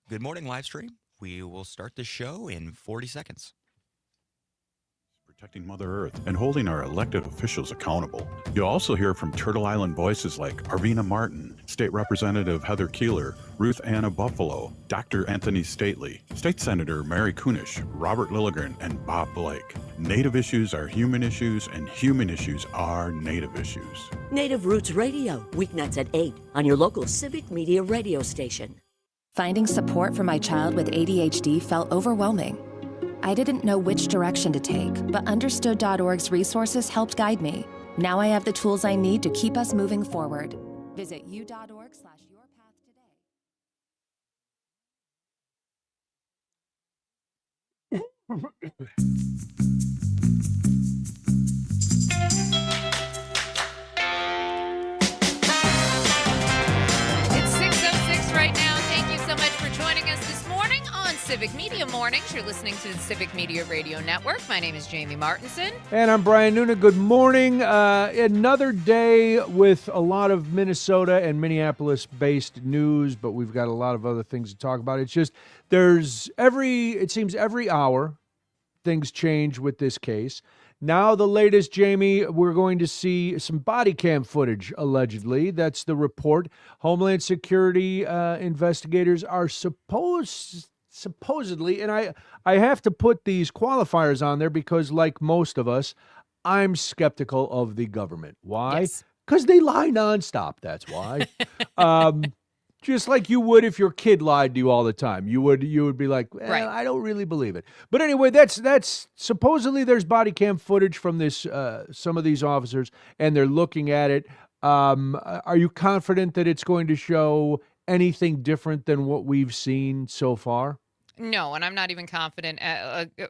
Good morning, live stream. We will start the show in 40 seconds. Protecting Mother Earth and holding our elected officials accountable. You'll also hear from Turtle Island voices like Arvina Martin, State Representative Heather Keeler, Ruth Anna Buffalo, Dr. Anthony Stately, State Senator Mary Kunish, Robert Lilligren, and Bob Blake. Native issues are human issues, and human issues are Native issues. Native Roots Radio, weeknights at 8 on your local Civic Media radio station. Finding support for my child with ADHD felt overwhelming. I didn't know which direction to take, but Understood.org's resources helped guide me. Now I have the tools I need to keep us moving forward. Visit u.org/yourpathtoday. It's 6:06 right now. Thank you so much for joining us this morning on Civic Media Mornings. You're listening to the Civic Media Radio Network. My name is Jamie Martinson. And I'm Brian Noonan. Good morning. Another day with a lot of Minnesota and Minneapolis-based news, but we've got a lot of other things to talk about. It's just it seems every hour things change with this case. Now the latest, Jamie, we're going to see some body cam footage, allegedly. That's the report. Homeland Security investigators are supposedly, and I have to put these qualifiers on there because, like most of us, I'm skeptical of the government. Why? Because they lie nonstop, that's why. Just like you would if your kid lied to you all the time. You would be like, Right. I don't really believe it. But anyway, that's supposedly there's body cam footage from this some of these officers, and they're looking at it. Are you confident that it's going to show anything different than what we've seen so far? No, and I'm not even confident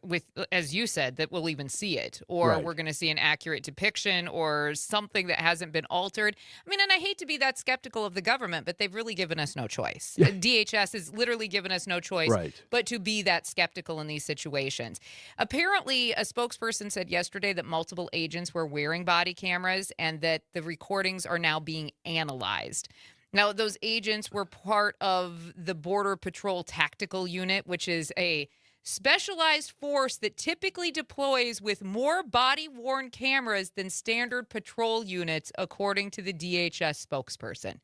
with, as you said, that we'll even see it, or Right. we're going to see an accurate depiction or something that hasn't been altered. I mean, and I hate to be that skeptical of the government, but they've really given us no choice. DHS has literally given us no choice Right. but to be that skeptical in these situations. Apparently, a spokesperson said yesterday that multiple agents were wearing body cameras and that the recordings are now being analyzed. Now, those agents were part of the Border Patrol Tactical Unit, which is a specialized force that typically deploys with more body-worn cameras than standard patrol units, according to the DHS spokesperson.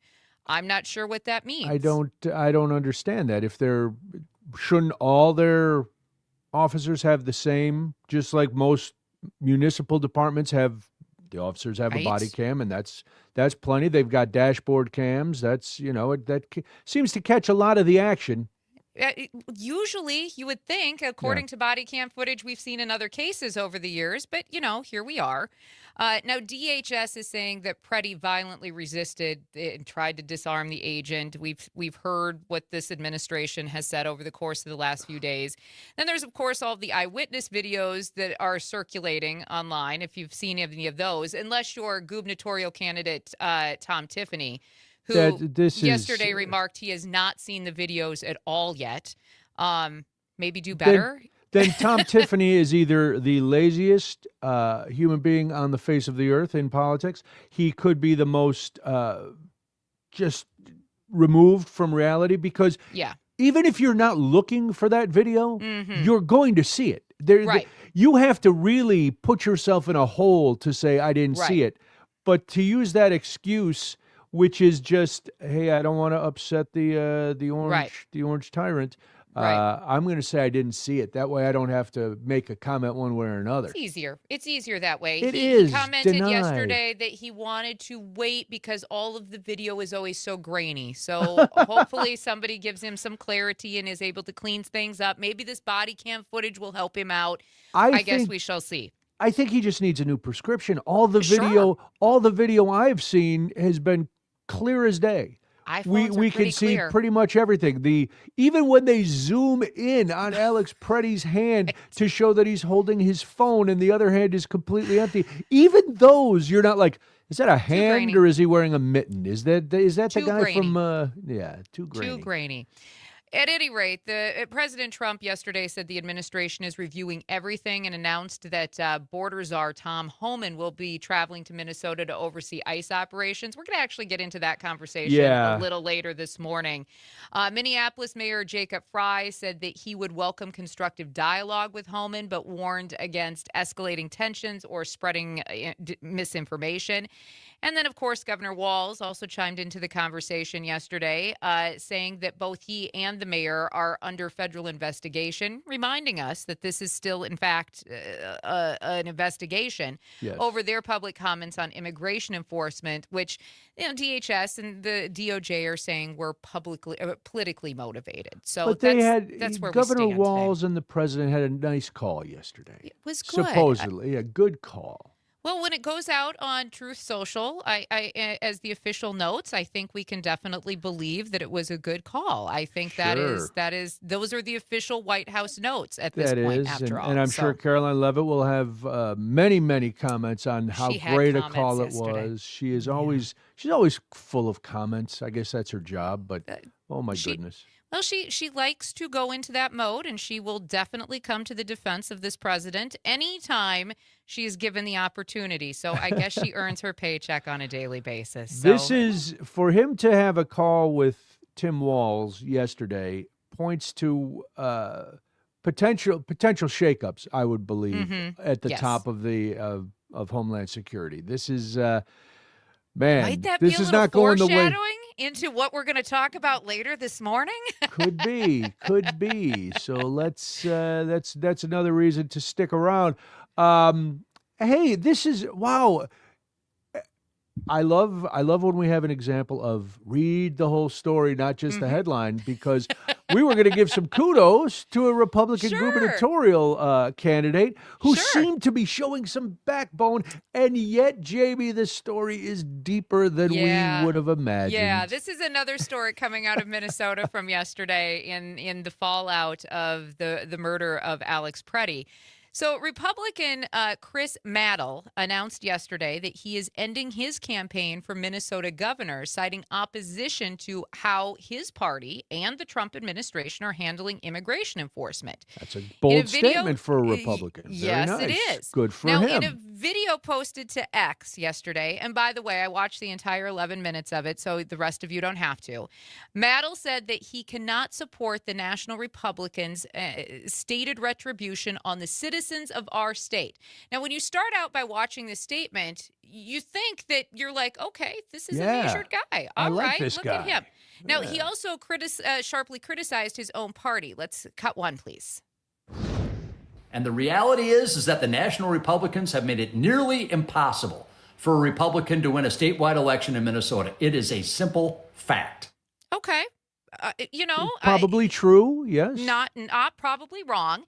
I'm not sure what that means. I don't understand that. Shouldn't all their officers have the same, just like most municipal departments have? The officers have a body cam, and that's plenty. They've got dashboard cams. That seems to catch a lot of the action. Usually, you would think, according to body cam footage we've seen in other cases over the years, but, here we are. Now, DHS is saying that Preddy violently resisted and tried to disarm the agent. We've heard what this administration has said over the course of the last few days. Then there's, of course, all the eyewitness videos that are circulating online, if you've seen any of those, unless you're gubernatorial candidate Tom Tiffany, who yesterday remarked he has not seen the videos at all yet. Maybe do better. Then Tom Tiffany is either the laziest human being on the face of the earth in politics. He could be the most just removed from reality because even if you're not looking for that video, you're going to see it. You have to really put yourself in a hole to say, I didn't see it. But to use that excuse, which is just, hey, I don't want to upset the orange tyrant. I'm going to say I didn't see it. That way I don't have to make a comment one way or another. It's easier. It's easier that way. He commented denied. yesterday that he wanted to wait because all of the video is always so grainy. So hopefully somebody gives him some clarity and is able to clean things up. Maybe this body cam footage will help him out. I guess we shall see. I think he just needs a new prescription. All the video I've seen has been clear as day. We can see pretty much everything. Even when they zoom in on Alex Preddy's hand to show that he's holding his phone and the other hand is completely empty, even those you're not like, is that a hand or is he wearing a mitten? Is that the guy grainy. from? Too grainy. Too grainy. At any rate, President Trump yesterday said the administration is reviewing everything and announced that border czar Tom Homan will be traveling to Minnesota to oversee ICE operations. We're going to actually get into that conversation a little later this morning. Minneapolis Mayor Jacob Frey said that he would welcome constructive dialogue with Homan, but warned against escalating tensions or spreading misinformation. And then, of course, Governor Walz also chimed into the conversation yesterday, saying that both he and the mayor are under federal investigation, reminding us that this is still, in fact, an investigation over their public comments on immigration enforcement, which, DHS and the DOJ are saying were politically motivated. So but that's where Governor we stand Walz today. and the president had a nice call yesterday. It was good. Supposedly, a good call. Well, when it goes out on Truth Social, I as the official notes, I think we can definitely believe that it was a good call. I think that is those are the official White House notes at this point. After all, and I'm sure Caroline Leavitt will have many comments on how great a call it was. She is always she's always full of comments. I guess that's her job. But oh my goodness. Well, she likes to go into that mode, and she will definitely come to the defense of this president anytime she is given the opportunity. So I guess she earns her paycheck on a daily basis. So. This is, for him to have a call with Tim Walz yesterday, points to potential shakeups, I would believe, at the top of the of Homeland Security. This is, man, might that this be a is little not going the way. foreshadowing into what we're going to talk about later this morning? Could be. So that's another reason to stick around. Hey, this is wow. I love when we have an example of read the whole story, not just the headline, because we were going to give some kudos to a Republican gubernatorial candidate who seemed to be showing some backbone, and yet, Jamie, this story is deeper than we would have imagined. Yeah, this is another story coming out of Minnesota from yesterday in the fallout of the murder of Alex Preddy. So Republican Chris Maddle announced yesterday that he is ending his campaign for Minnesota governor, citing opposition to how his party and the Trump administration are handling immigration enforcement. That's a bold statement for a Republican. Yes, Very nice. It is. Good for him. Now, in a video posted to X yesterday, and by the way, I watched the entire 11 minutes of it, so the rest of you don't have to. Maddle said that he cannot support the National Republicans' stated retribution on the citizens of our state. Now, when you start out by watching this statement, you think that you're like, okay, this is a measured guy. All right, look at him. Now, he also sharply criticized his own party. Let's cut one, please. And the reality is that the National Republicans have made it nearly impossible for a Republican to win a statewide election in Minnesota. It is a simple fact. Okay. Probably true, yes. Not probably wrong.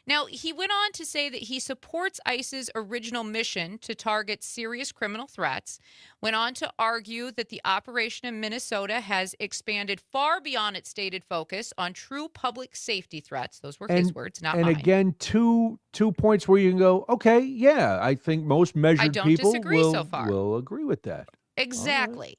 Now, he went on to say that he supports ICE's original mission to target serious criminal threats, went on to argue that the operation in Minnesota has expanded far beyond its stated focus on true public safety threats. Those were his words, not mine. And again, two points where you can go, okay, yeah, I think most measured people will agree with that. Exactly.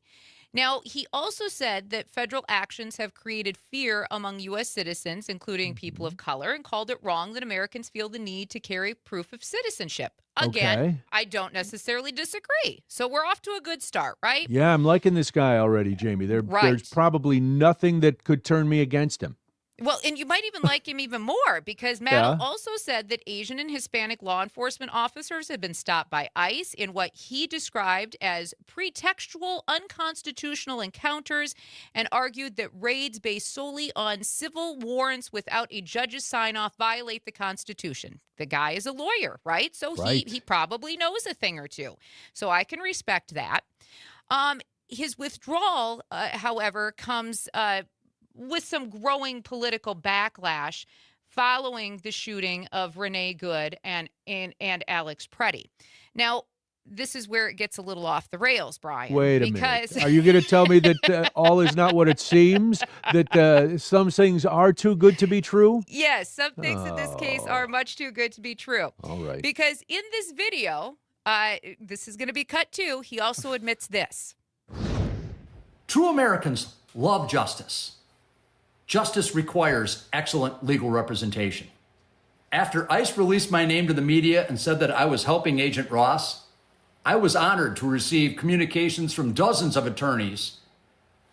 Now, he also said that federal actions have created fear among U.S. citizens, including people of color, and called it wrong that Americans feel the need to carry proof of citizenship. Again, I don't necessarily disagree. So we're off to a good start, right? Yeah, I'm liking this guy already, Jamie. There's probably nothing that could turn me against him. Well, and you might even like him even more because Maddle also said that Asian and Hispanic law enforcement officers have been stopped by ICE in what he described as pretextual, unconstitutional encounters and argued that raids based solely on civil warrants without a judge's sign-off violate the Constitution. The guy is a lawyer, right? So he probably knows a thing or two. So I can respect that. His withdrawal, however, comes with some growing political backlash following the shooting of Renee Good and Alex Preddy. Now, this is where it gets a little off the rails, Brian. Wait a minute. Are you going to tell me that all is not what it seems? That some things are too good to be true? Yes, some things in this case are much too good to be true. All right. Because in this video, this is going to be cut too, he also admits this. True Americans love justice. Justice requires excellent legal representation. After ICE released my name to the media and said that I was helping Agent Ross, I was honored to receive communications from dozens of attorneys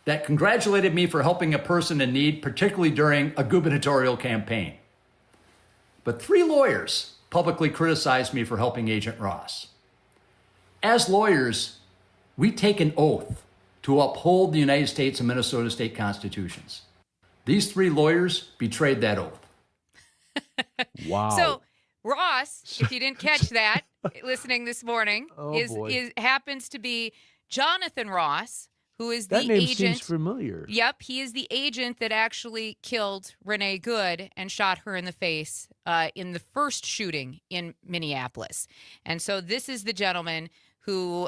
that congratulated me for helping a person in need, particularly during a gubernatorial campaign. But 3 lawyers publicly criticized me for helping Agent Ross. As lawyers, we take an oath to uphold the United States and Minnesota state constitutions. These 3 lawyers betrayed that oath. Wow. So Ross, if you didn't catch that, listening this morning, happens to be Jonathan Ross, who is the that name agent. seems familiar. Yep, he is the agent that actually killed Renee Good and shot her in the face in the first shooting in Minneapolis. And so this is the gentleman who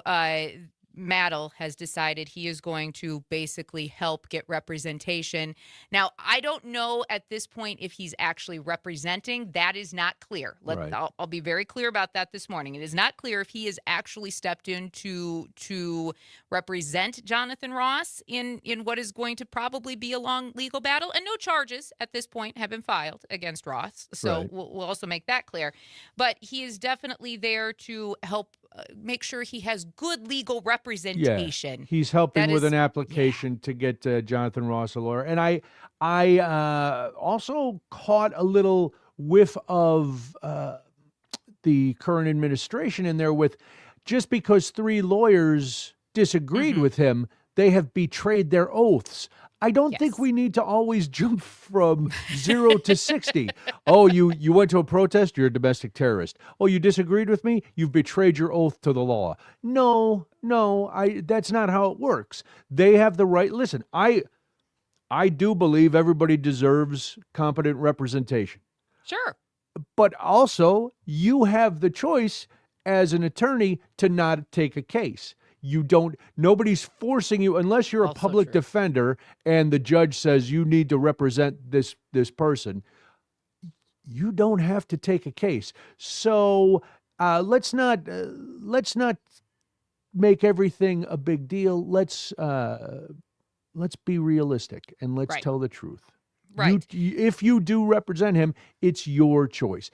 Maddle has decided he is going to basically help get representation. Now, I don't know at this point if he's actually representing. That is not clear. Right. I'll be very clear about that this morning. It is not clear if he has actually stepped in to represent Jonathan Ross in what is going to probably be a long legal battle. And no charges at this point have been filed against Ross. So Right. we'll also make that clear. But he is definitely there to help make sure he has good legal representation. Yeah, he's helping That with is- an application to get Jonathan Ross a lawyer. And I also caught a little whiff of the current administration in there with just because 3 lawyers disagreed with him, they have betrayed their oaths. I don't think Yes. we need to always jump from 0 to 60. Oh, you went to a protest, you're a domestic terrorist. Oh, you disagreed with me, you've betrayed your oath to the law. No, that's not how it works. They have the right. Listen, I do believe everybody deserves competent representation. Sure. But also, you have the choice as an attorney to not take a case. Nobody's forcing you unless you're a Also public true. defender and the judge says you need to represent this person. You don't have to take a case. So let's not make everything a big deal. Let's be realistic and let's Right. tell the truth. Right. If you do represent him, it's your choice.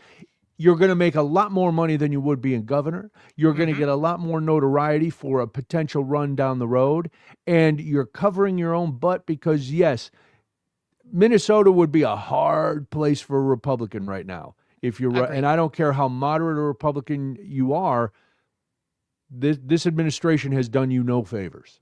You're going to make a lot more money than you would being governor. You're going to get a lot more notoriety for a potential run down the road. And you're covering your own butt because, yes, Minnesota would be a hard place for a Republican right now. If you're Agreed. and I don't care how moderate a Republican you are, this administration has done you no favors.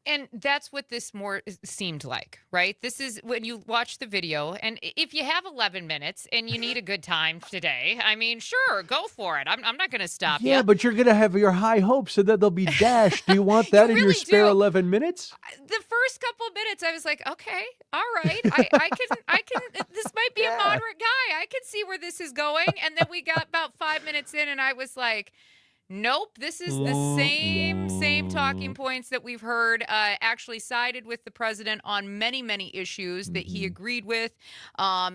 And that's what this more seemed like, right? This is when you watch the video, and if you have 11 minutes and you need a good time today, I mean, sure, go for it. I'm not going to stop you. Yeah, but you're going to have your high hopes so that they'll be dashed. Do you want that in your really spare do. 11 minutes? The first couple of minutes, I was like, okay, all right, I can. This might be a moderate guy. I can see where this is going. And then we got about 5 minutes in, and I was like, nope, this is the same talking points that we've heard. Actually sided with the president on many issues that he agreed with,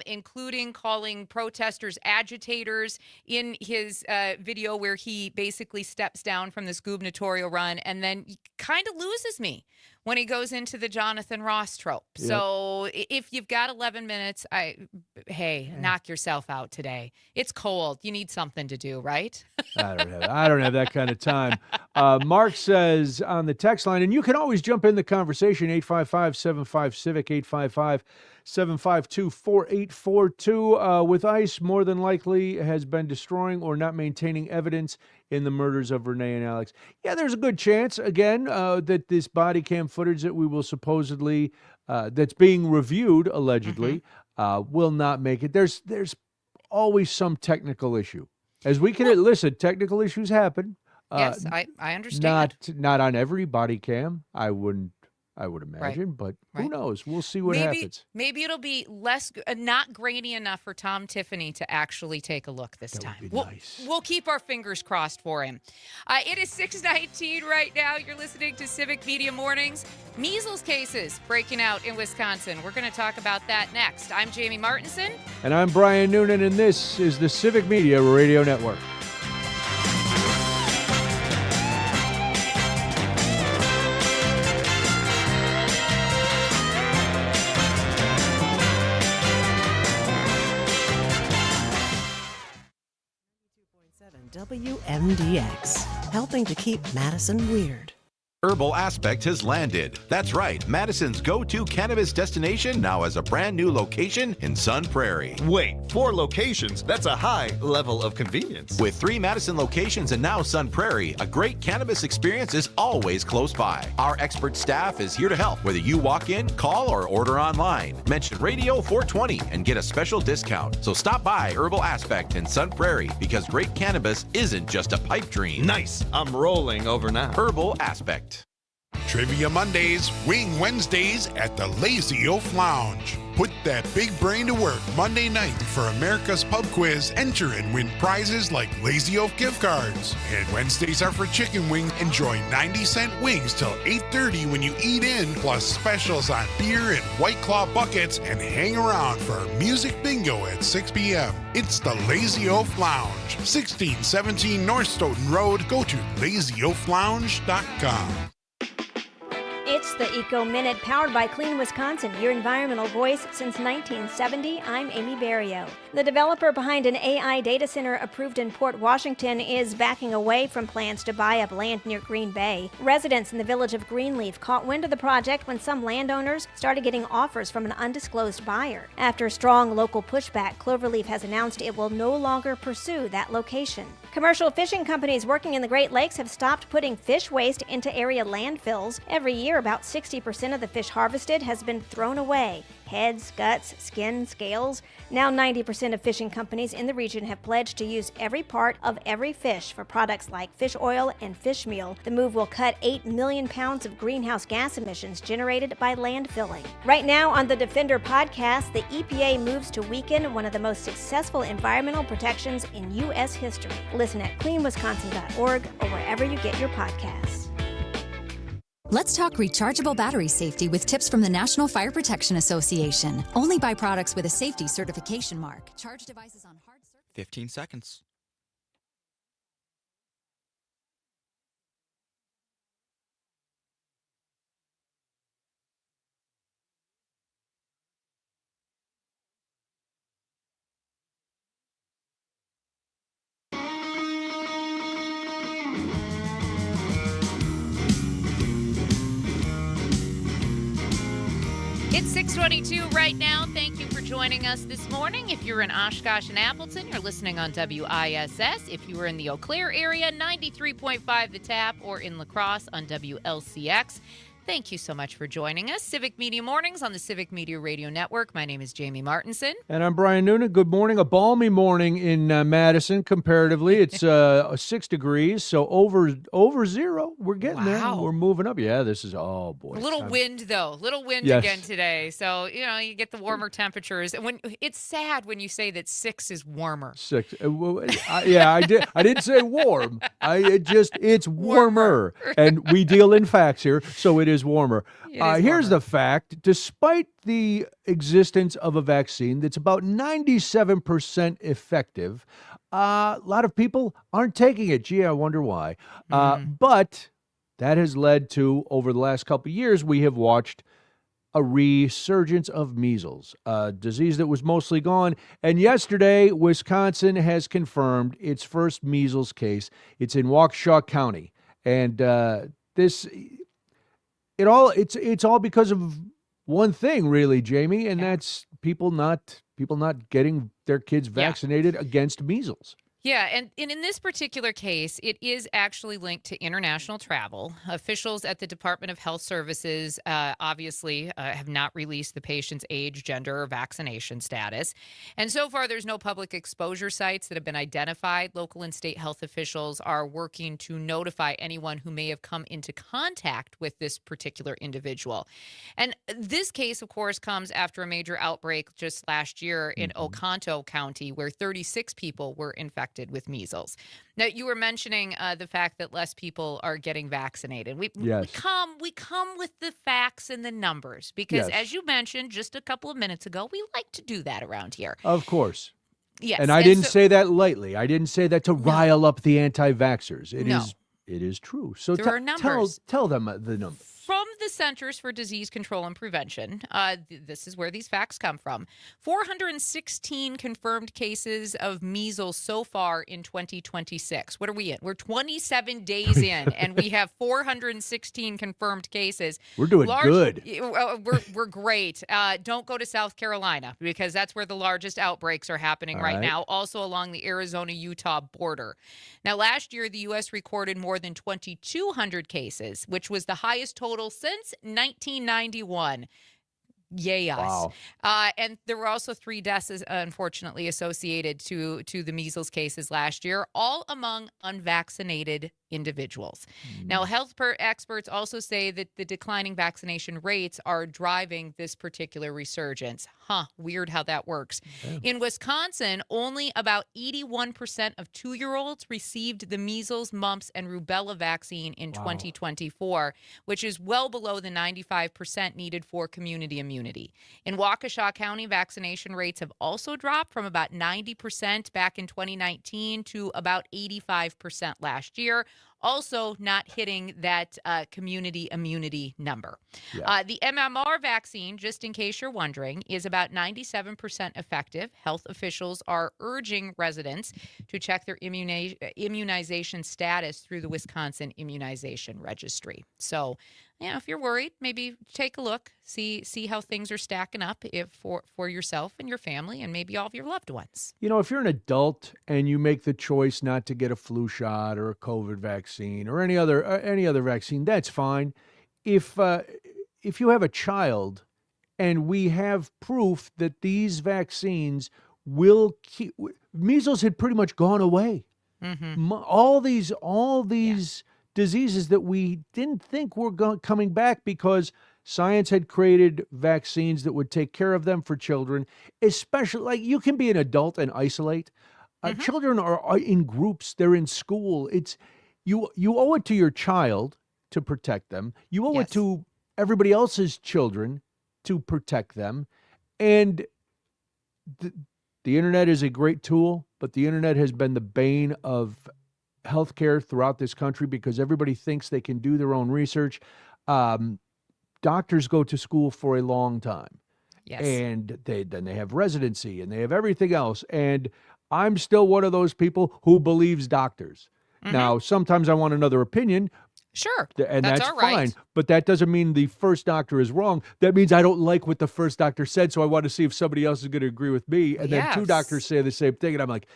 including calling protesters agitators in his video where he basically steps down from this gubernatorial run and then kind of loses me when he goes into the Jonathan Ross trope. Yep. So if you've got 11 minutes, knock yourself out today. It's cold. You need something to do, right? I don't have that kind of time. Mark says on the text line, and you can always jump in the conversation, 855-75-CIVIC, 855-752-4842. With ICE, more than likely has been destroying or not maintaining evidence in the murders of Renee and Alex. Yeah, there's a good chance, again, that this body cam footage that we will supposedly, that's being reviewed, allegedly, will not make it. There's always some technical issue. As we can listen, technical issues happen. Yes, I understand. Not on every body cam, I would imagine, but who knows? We'll see what happens. Maybe it'll be less, not grainy enough for Tom Tiffany to actually take a look this time. Would be nice. We'll keep our fingers crossed for him. It is 6:19 right now. You're listening to Civic Media Mornings. Measles cases breaking out in Wisconsin. We're going to talk about that next. I'm Jamie Martinson. And I'm Brian Noonan, and this is the Civic Media Radio Network. WMDX, helping to keep Madison weird. Herbal Aspect has landed. That's right, Madison's go-to cannabis destination now has a brand new location in Sun Prairie. Wait, 4 locations? That's a high level of convenience. With 3 Madison locations and now Sun Prairie, a great cannabis experience is always close by. Our expert staff is here to help, whether you walk in, call, or order online. Mention Radio 420 and get a special discount. So stop by Herbal Aspect in Sun Prairie, because great cannabis isn't just a pipe dream. Nice. I'm rolling over now. Herbal Aspect. Trivia Mondays, Wing Wednesdays at the Lazy Oaf Lounge. Put that big brain to work Monday night for America's Pub Quiz. Enter and win prizes like Lazy Oaf gift cards. And Wednesdays are for chicken wings. Enjoy 90-cent wings till 8:30 when you eat in, plus specials on beer and White Claw buckets, and hang around for music bingo at 6 p.m. It's the Lazy Oaf Lounge, 1617 North Stoughton Road. Go to lazyoaflounge.com. It's the Eco Minute, powered by Clean Wisconsin, your environmental voice since 1970. I'm Amy Barrio. The developer behind an AI data center approved in Port Washington is backing away from plans to buy up land near Green Bay. Residents in the village of Greenleaf caught wind of the project when some landowners started getting offers from an undisclosed buyer. After strong local pushback, Cloverleaf has announced it will no longer pursue that location. Commercial fishing companies working in the Great Lakes have stopped putting fish waste into area landfills. Every year, about 60% of the fish harvested has been thrown away. Heads, guts, skin, scales. Now 90% of fishing companies in the region have pledged to use every part of every fish for products like fish oil and fish meal. The move will cut 8 million pounds of greenhouse gas emissions generated by landfilling. Right now on the Defender podcast, the EPA moves to weaken one of the most successful environmental protections in U.S. history. Listen at cleanwisconsin.org or wherever you get your podcasts. Let's talk rechargeable battery safety with tips from the National Fire Protection Association. Only buy products with a safety certification mark. Charge devices on hard surface. 15 seconds. It's 6:22 right now. Thank you for joining us this morning. If you're in Oshkosh and Appleton, you're listening on WISS. If you were in the Eau Claire area, 93.5 The Tap, or in La Crosse on WLCX. Thank you so much for joining us. Civic Media Mornings on the Civic Media Radio Network. My name is Jamie Martinson. And I'm Brian Noonan. Good morning. A balmy morning in Madison comparatively. It's 6 degrees, so over zero. We're getting there. We're moving up. Yeah, this is, oh, boy. A little wind, though. Little wind Yes. again today. So, you get the warmer temperatures. And when it's sad when you say that 6 is warmer. 6. I didn't say warm. It's warmer. And we deal in facts here, so it is warmer. Here's the fact. Despite the existence of a vaccine that's about 97% effective, a lot of people aren't taking it. Gee, I wonder why. But that has led to, over the last couple of years, we have watched a resurgence of measles, a disease that was mostly gone. And yesterday, Wisconsin has confirmed its first measles case. It's in Waukesha County. And it's all because of one thing, really, Jamie, and that's people not getting their kids vaccinated against measles. Yeah, and in this particular case, it is actually linked to international travel. Officials at the Department of Health Services obviously have not released the patient's age, gender, or vaccination status. And so far, there's no public exposure sites that have been identified. Local and state health officials are working to notify anyone who may have come into contact with this particular individual. And this case, of course, comes after a major outbreak just last year in Oconto County, where 36 people were infected with measles. Now, you were mentioning the fact that less people are getting vaccinated. We come with the facts and the numbers because, as you mentioned just a couple of minutes ago, we like to do that around here. Of course. Yes. And I didn't say that lightly. I didn't say that to rile up the anti-vaxxers. It is true. So there are numbers. Tell them the numbers. From the Centers for Disease Control and Prevention, this is where these facts come from. 416 confirmed cases of measles so far in 2026. What are we in? We're 27 days in, and we have 416 confirmed cases. We're doing good. We're great. Don't go to South Carolina because that's where the largest outbreaks are happening right now, also along the Arizona-Utah border. Now, last year, the U.S. recorded more than 2,200 cases, which was the highest total since 1991. Yay us. Wow. And there were also 3 deaths, unfortunately, associated to the measles cases last year, all among unvaccinated individuals. Now, health experts also say that the declining vaccination rates are driving this particular resurgence. Weird how that works. Yeah. In Wisconsin, only about 81% of 2-year-olds received the measles, mumps, and rubella vaccine in 2024, which is well below the 95% needed for community immunity. In Waukesha County, vaccination rates have also dropped from about 90% back in 2019 to about 85% last year, also not hitting that community immunity number. Yeah. The MMR vaccine, just in case you're wondering, is about 97% effective. Health officials are urging residents to check their immunization status through the Wisconsin Immunization Registry. So, if you're worried, maybe take a look, see how things are stacking up for yourself and your family and maybe all of your loved ones. If you're an adult and you make the choice not to get a flu shot or a COVID vaccine or any other vaccine, that's fine. If you have a child and we have proof that these vaccines will keep, measles had pretty much gone away. Mm-hmm. All these diseases that we didn't think were coming back because science had created vaccines that would take care of them for children, especially like you can be an adult and isolate. Children are in groups. They're in school. It's you owe it to your child to protect them. You owe it to everybody else's children to protect them. And the internet is a great tool, but the internet has been the bane of healthcare throughout this country because everybody thinks they can do their own research. Doctors go to school for a long time. Yes. And then they have residency and they have everything else. And I'm still one of those people who believes doctors. Now, sometimes I want another opinion. Sure. And that's all fine. right. But that doesn't mean the first doctor is wrong. That means I don't like what the first doctor said, so I want to see if somebody else is going to agree with me. And then 2 doctors say the same thing, and I'm like,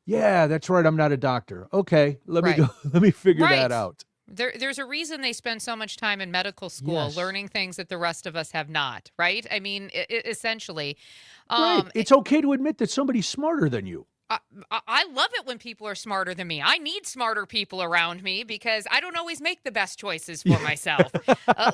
yeah, that's right. I'm not a doctor. Okay, let me go. Let me figure that out. There's a reason they spend so much time in medical school learning things that the rest of us have not, right? I mean, essentially. Right. It's okay to admit that somebody's smarter than you. I love it when people are smarter than me. I need smarter people around me because I don't always make the best choices for myself.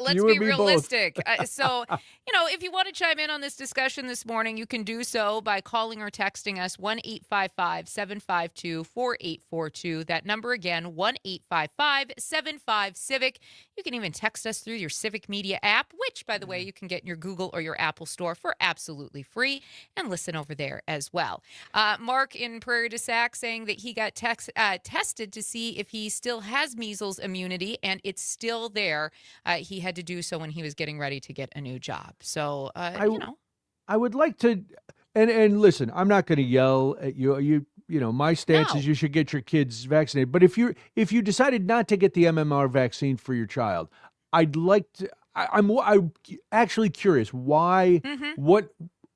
Let's be realistic. So, if you want to chime in on this discussion this morning, you can do so by calling or texting us 1-855-752-4842. That number again, 1-855-75-CIVIC. You can even text us through your Civic Media app, which, by the way, you can get in your Google or your Apple store for absolutely free and listen over there as well. Mark in Prairie du Sac saying that he got tested to see if he still has measles immunity, and it's still there. He had to do so when he was getting ready to get a new job. So, I would like to, and listen, I'm not going to yell at you. My stance is you should get your kids vaccinated. But if you decided not to get the MMR vaccine for your child, I'd like to. I'm actually curious why.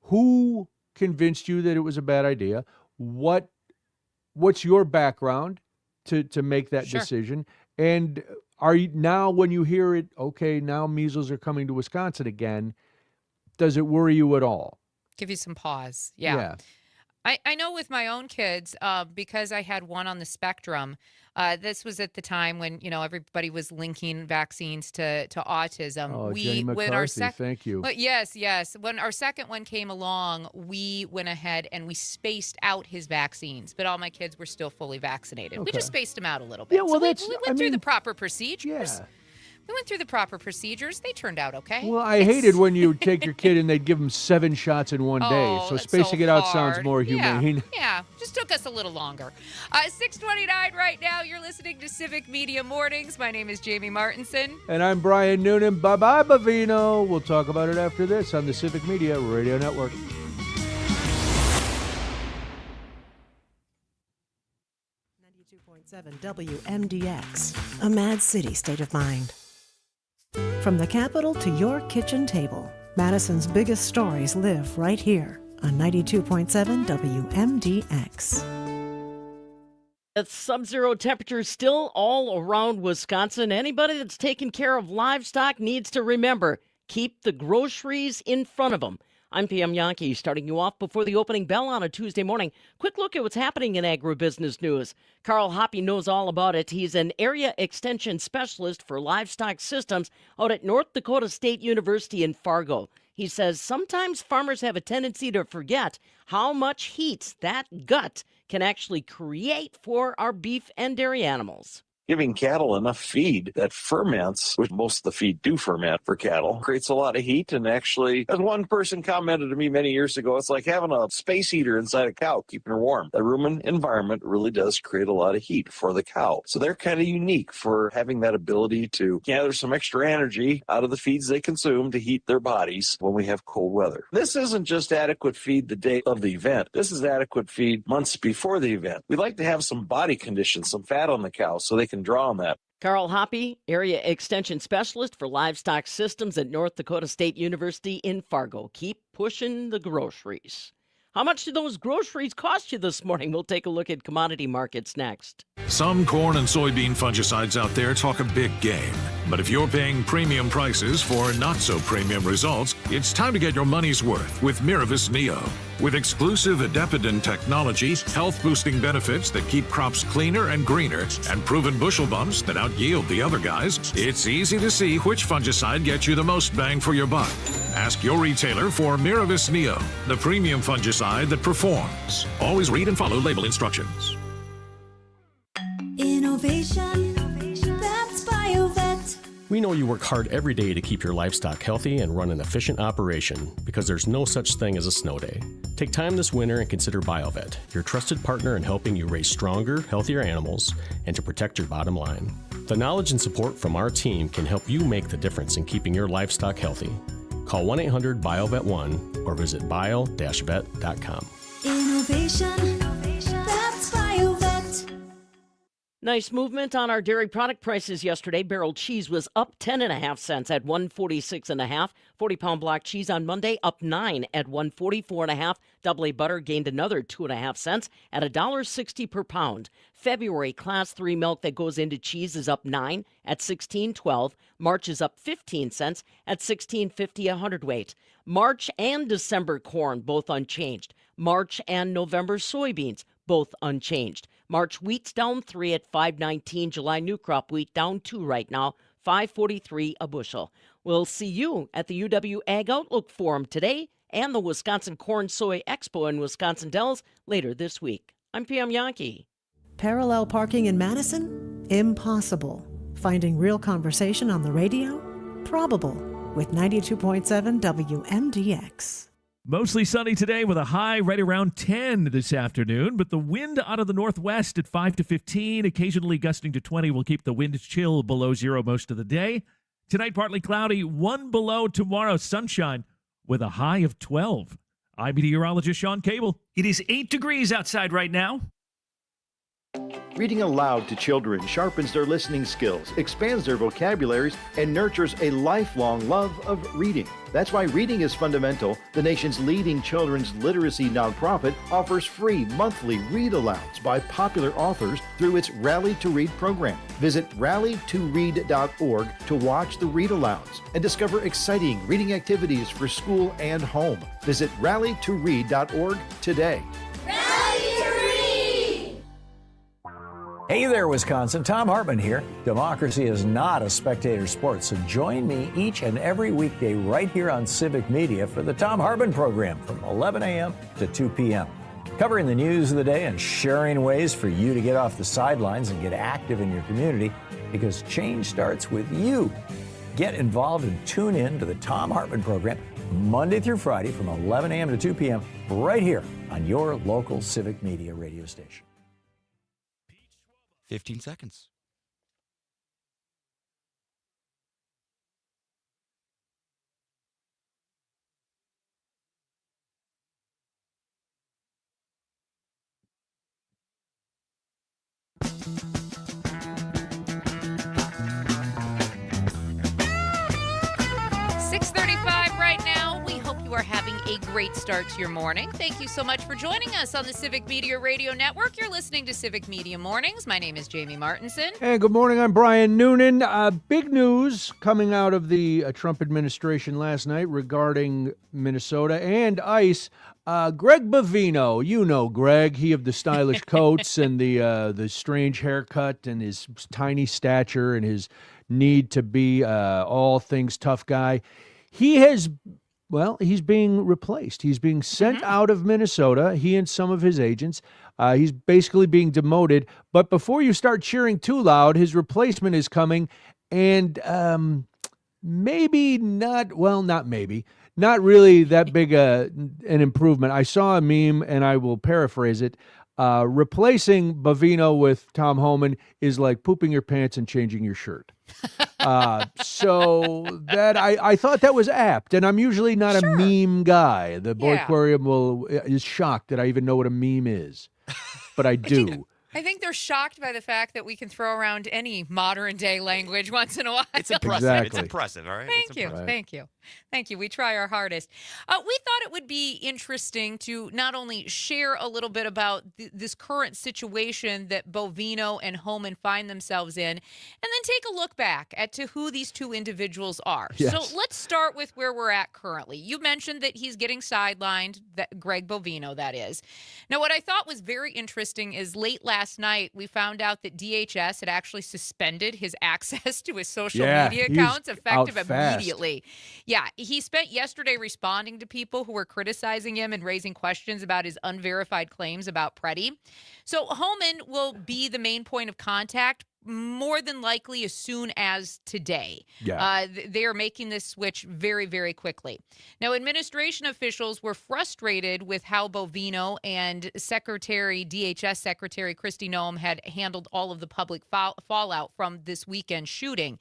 Who convinced you that it was a bad idea? What's your background to make that decision? And are you now when you hear it, okay, now measles are coming to Wisconsin again, does it worry you at all? Give you some pause. Yeah. I know with my own kids, because I had one on the spectrum, this was at the time when, everybody was linking vaccines to autism. Oh, Jenny McCarthy, thank you. Yes. When our second one came along, we went ahead and we spaced out his vaccines, but all my kids were still fully vaccinated. We just spaced them out a little bit. Yeah, well, so we went through the proper procedures. Yeah. We went through the proper procedures. They turned out okay. Well, I hated when you take your kid and they'd give them 7 shots in one day. Oh, So that's spacing so it out hard. sounds more humane. Yeah, just took us a little longer. 6:29 right now. You're listening to Civic Media Mornings. My name is Jamie Martinson. And I'm Brian Noonan. Bye-bye, Bavino. We'll talk about it after this on the Civic Media Radio Network. WMDX, a Mad City state of mind. From the capital to your kitchen table, Madison's biggest stories live right here on 92.7 WMDX. It's sub-zero temperatures still all around Wisconsin. Anybody that's taking care of livestock needs to remember, keep the groceries in front of them. I'm PM Yankee, starting you off before the opening bell on a Tuesday morning. Quick look at what's happening in agribusiness news. Carl Hoppe knows all about it. He's an area extension specialist for livestock systems out at North Dakota State University in Fargo. He says sometimes farmers have a tendency to forget how much heat that gut can actually create for our beef and dairy animals. Giving cattle enough feed that ferments, which most of the feed do ferment for cattle, creates a lot of heat. And actually, as one person commented to me many years ago, it's like having a space heater inside a cow, keeping her warm. The rumen environment really does create a lot of heat for the cow. So they're kind of unique for having that ability to gather some extra energy out of the feeds they consume to heat their bodies when we have cold weather. This isn't just adequate feed the day of the event. This is adequate feed months before the event. We like to have some body condition, some fat on the cow so they can draw on that. Carl Hoppe, Area Extension Specialist for Livestock Systems at North Dakota State University in Fargo. Keep pushing the groceries. How much do those groceries cost you this morning? We'll take a look at commodity markets next. Some corn and soybean fungicides out there talk a big game. But if you're paying premium prices for not-so-premium results, it's time to get your money's worth with Miravis Neo. With exclusive Adepidin technology, health-boosting benefits that keep crops cleaner and greener, and proven bushel bumps that out-yield the other guys, it's easy to see which fungicide gets you the most bang for your buck. Ask your retailer for Miravis Neo, the premium fungicide that performs. Always read and follow label instructions. Innovation, that's BioVet. We know you work hard every day to keep your livestock healthy and run an efficient operation because there's no such thing as a snow day. Take time this winter and consider BioVet, your trusted partner in helping you raise stronger, healthier animals and to protect your bottom line. The knowledge and support from our team can help you make the difference in keeping your livestock healthy. Call 1-800-BioVet1 or visit bio-vet.com. Innovation, that's BioVet. Nice movement on our dairy product prices yesterday. Barrel cheese was up 10.5 cents at 146.5. 40-pound block cheese on Monday up 9 at 144.5. Double A butter gained another 2.5 cents at $1.60 per pound. February Class 3 milk that goes into cheese is up 9 at $16.12. March is up 15 cents at $16.50 a hundredweight. March and December corn both unchanged. March and November soybeans both unchanged. March wheat's down 3 at $5.19. July new crop wheat down 2 right now, $5.43 a bushel. We'll see you at the UW Ag Outlook Forum today and the Wisconsin Corn Soy Expo in Wisconsin Dells later this week. I'm PM Yankee. Parallel parking in Madison? Impossible. Finding real conversation on the radio? Probable. With 92.7 WMDX. Mostly sunny today with a high right around 10 this afternoon, but the wind out of the northwest at 5 to 15, occasionally gusting to 20, will keep the wind chill below zero most of the day. Tonight, partly cloudy, 1 below. Tomorrow, sunshine with a high of 12. I'm meteorologist Sean Cable. It is 8 degrees outside right now. Reading aloud to children sharpens their listening skills, expands their vocabularies, and nurtures a lifelong love of reading. That's why Reading is Fundamental, the nation's leading children's literacy nonprofit, offers free monthly read-alouds by popular authors through its Rally to Read program. Visit rallytoread.org to watch the read-alouds and discover exciting reading activities for school and home. Visit rallytoread.org today. Hey there, Wisconsin. Tom Hartman here. Democracy is not a spectator sport, so join me each and every weekday right here on Civic Media for the Tom Hartman program from 11 a.m. to 2 p.m. Covering the news of the day and sharing ways for you to get off the sidelines and get active in your community. because change starts with you. Get involved and tune in to the Thom Hartmann program Monday through Friday from 11 a.m. to 2 p.m. right here on your local Civic Media radio station. 15 seconds. You are having a great start to your morning. Thank you so much for joining us on the Civic Media Radio Network. You're listening to Civic Media Mornings. My name is Jamie Martinson. Hey, good morning. I'm Brian Noonan. Big news coming out of the Trump administration last night regarding Minnesota and ICE. Greg Bovino, you know Greg, he of the stylish coats and the strange haircut and his tiny stature and his need to be all things tough guy. He's being replaced. He's being sent out of Minnesota, he and some of his agents. He's basically being demoted. But before you start cheering too loud, his replacement is coming. And not really that big an improvement. I saw a meme, and I will paraphrase it. Replacing Bovino with Tom Homan is like pooping your pants and changing your shirt. So that I thought that was apt, and I'm usually not a meme guy. The boy aquarium is shocked that I even know what a meme is, but I do. I think they're shocked by the fact that we can throw around any modern day language once in a while. It's impressive. Exactly. It's impressive, all right? Thank you. Thank you. We try our hardest. We thought it would be interesting to not only share a little bit about this current situation that Bovino and Homan find themselves in, and then take a look back at to who these two individuals are. Yes. So let's start with where we're at currently. You mentioned that he's getting sidelined, that Greg Bovino, that is. Now, what I thought was very interesting is late last night, we found out that DHS had actually suspended his access to his social media accounts effective immediately. Yeah, he spent yesterday responding to people who were criticizing him and raising questions about his unverified claims about Preddy. So Homan will be the main point of contact more than likely as soon as today. Yeah. They are making this switch very, very quickly. Now, administration officials were frustrated with how Bovino and DHS Secretary Kristi Noem had handled all of the public fallout from this weekend shooting.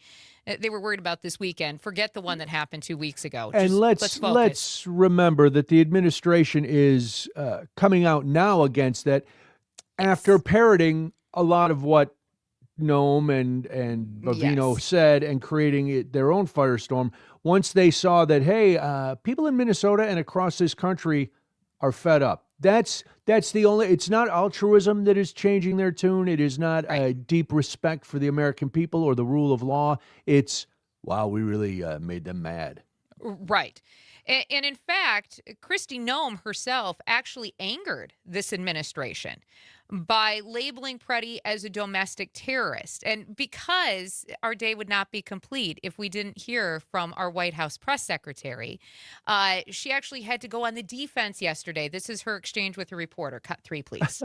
They were worried about this weekend. Forget the one that happened 2 weeks ago. And let's remember that the administration is coming out now against that after parroting a lot of what Noem and Bovino said and creating their own firestorm. Once they saw that, hey, people in Minnesota and across this country are fed up. That's the only. It's not altruism that is changing their tune. It is not a deep respect for the American people or the rule of law. It's, wow, we really made them mad. Right. And in fact, Kristi Noem herself actually angered this administration by labeling Preddy as a domestic terrorist. And because our day would not be complete if we didn't hear from our White House press secretary, she actually had to go on the defense yesterday. This is her exchange with a reporter. Cut 3, please.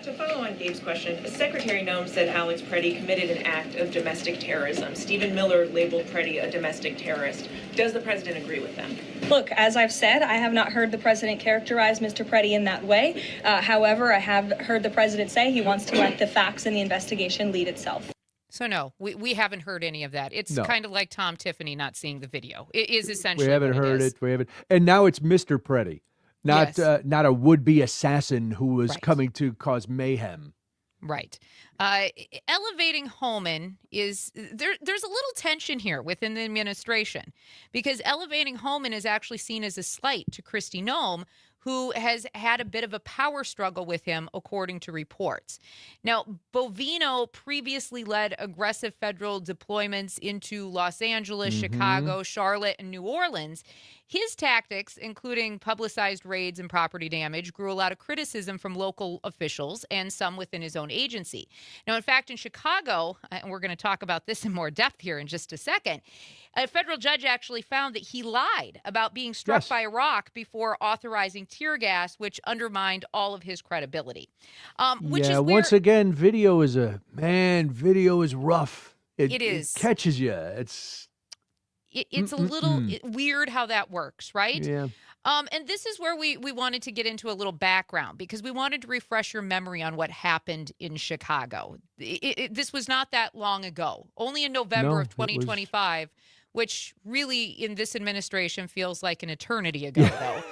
To follow on Gabe's question, Secretary Noem said Alex Preddy committed an act of domestic terrorism. Stephen Miller labeled Preddy a domestic terrorist. Does the president agree with them? Look, as I've said, I have not heard the president characterize Mr. Preddy in that way. However, I have heard the president say he wants to let the facts and the investigation lead itself. So no, we haven't heard any of that. It's kind of like Tom Tiffany not seeing the video. It is essentially we haven't heard it. We haven't, and now it's Mr. Preddy. Not a would-be assassin who is coming to cause mayhem. Right. Elevating Homan is there's a little tension here within the administration because elevating Homan is actually seen as a slight to Kristi Noem, who has had a bit of a power struggle with him, according to reports. Now, Bovino previously led aggressive federal deployments into Los Angeles, Chicago, Charlotte, and New Orleans. His tactics, including publicized raids and property damage, grew a lot of criticism from local officials and some within his own agency. Now, in fact, in Chicago, and we're going to talk about this in more depth here in just a second, a federal judge actually found that he lied about being struck by a rock before authorizing tear gas, which undermined all of his credibility. Once again, video is rough. It is. It catches you. It's a little weird how that works, right? Yeah. And this is where we wanted to get into a little background because we wanted to refresh your memory on what happened in Chicago. This was not that long ago, only in November of 2025, which really in this administration feels like an eternity ago, though.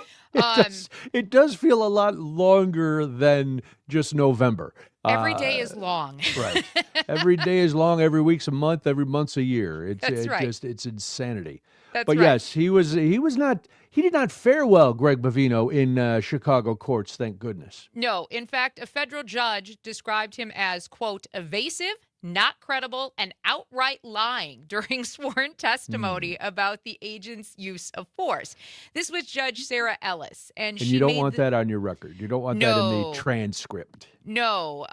It does feel a lot longer than just November. Every day is long. Right. Every day is long. Every week's a month. Every month's a year. That's right. It's insanity. That's but right. yes, he did not fare well, Greg Bovino, in Chicago courts. Thank goodness. No, in fact, a federal judge described him as, quote, evasive, not credible, and outright lying during sworn testimony about the agent's use of force. This was Judge Sarah Ellis. And you don't want that on your record. You don't want that in the transcript. No.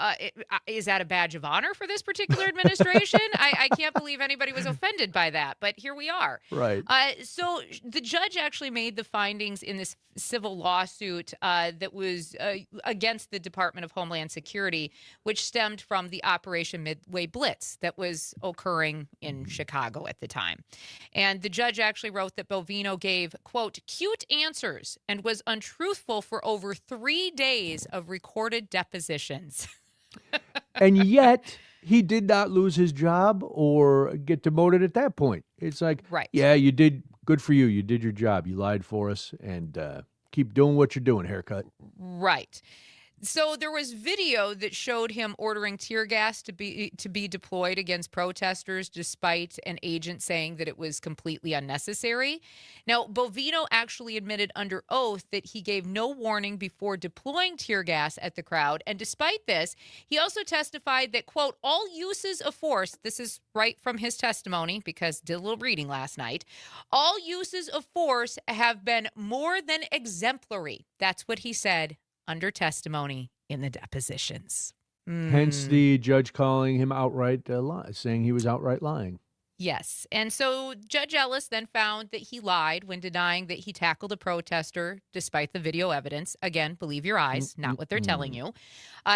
Is that a badge of honor for this particular administration? I can't believe anybody was offended by that, but here we are. Right. So the judge actually made the findings in this civil lawsuit that was against the Department of Homeland Security, which stemmed from the Operation Midway Blitz that was occurring in Chicago at the time. And the judge actually wrote that Bovino gave, quote, cute answers and was untruthful for over 3 days of recorded depositions. And yet he did not lose his job or get demoted at that point. It's like, right. Yeah, you did. Good for you. You did your job. You lied for us, and keep doing what you're doing, haircut. Right. So there was video that showed him ordering tear gas to be deployed against protesters, despite an agent saying that it was completely unnecessary. Now, Bovino actually admitted under oath that he gave no warning before deploying tear gas at the crowd. And despite this, he also testified that, quote, all uses of force, this is right from his testimony because did a little reading last night, all uses of force have been more than exemplary. That's what he said under testimony in the depositions. Hence the judge calling him outright saying he was outright lying. Yes. And so Judge Ellis then found that he lied when denying that he tackled a protester despite the video evidence. Again, believe your eyes, not what they're telling you.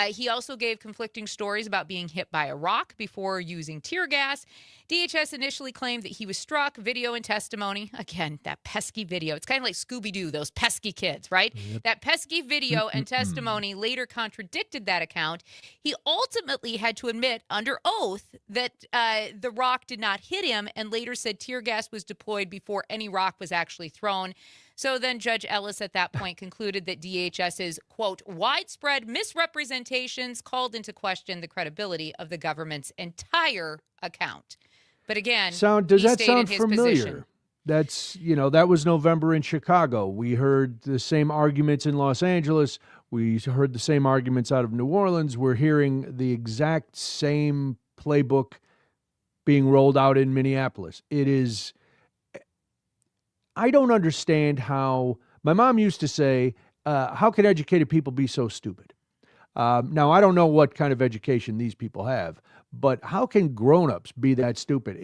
He also gave conflicting stories about being hit by a rock before using tear gas. DHS initially claimed that he was struck. Video and testimony. Again, that pesky video. It's kind of like Scooby-Doo, those pesky kids, right? Yep. That pesky video and testimony later contradicted that account. He ultimately had to admit under oath that the rock did not hit him and later said tear gas was deployed before any rock was actually thrown. So then Judge Ellis at that point concluded that DHS's, quote, widespread misrepresentations called into question the credibility of the government's entire account. But again, does that sound his familiar? position. That's, that was November in Chicago. We heard the same arguments in Los Angeles. We heard the same arguments out of New Orleans. We're hearing the exact same playbook being rolled out in Minneapolis. I don't understand how, my mom used to say, how can educated people be so stupid? Now, I don't know what kind of education these people have, but how can grown-ups be that stupid?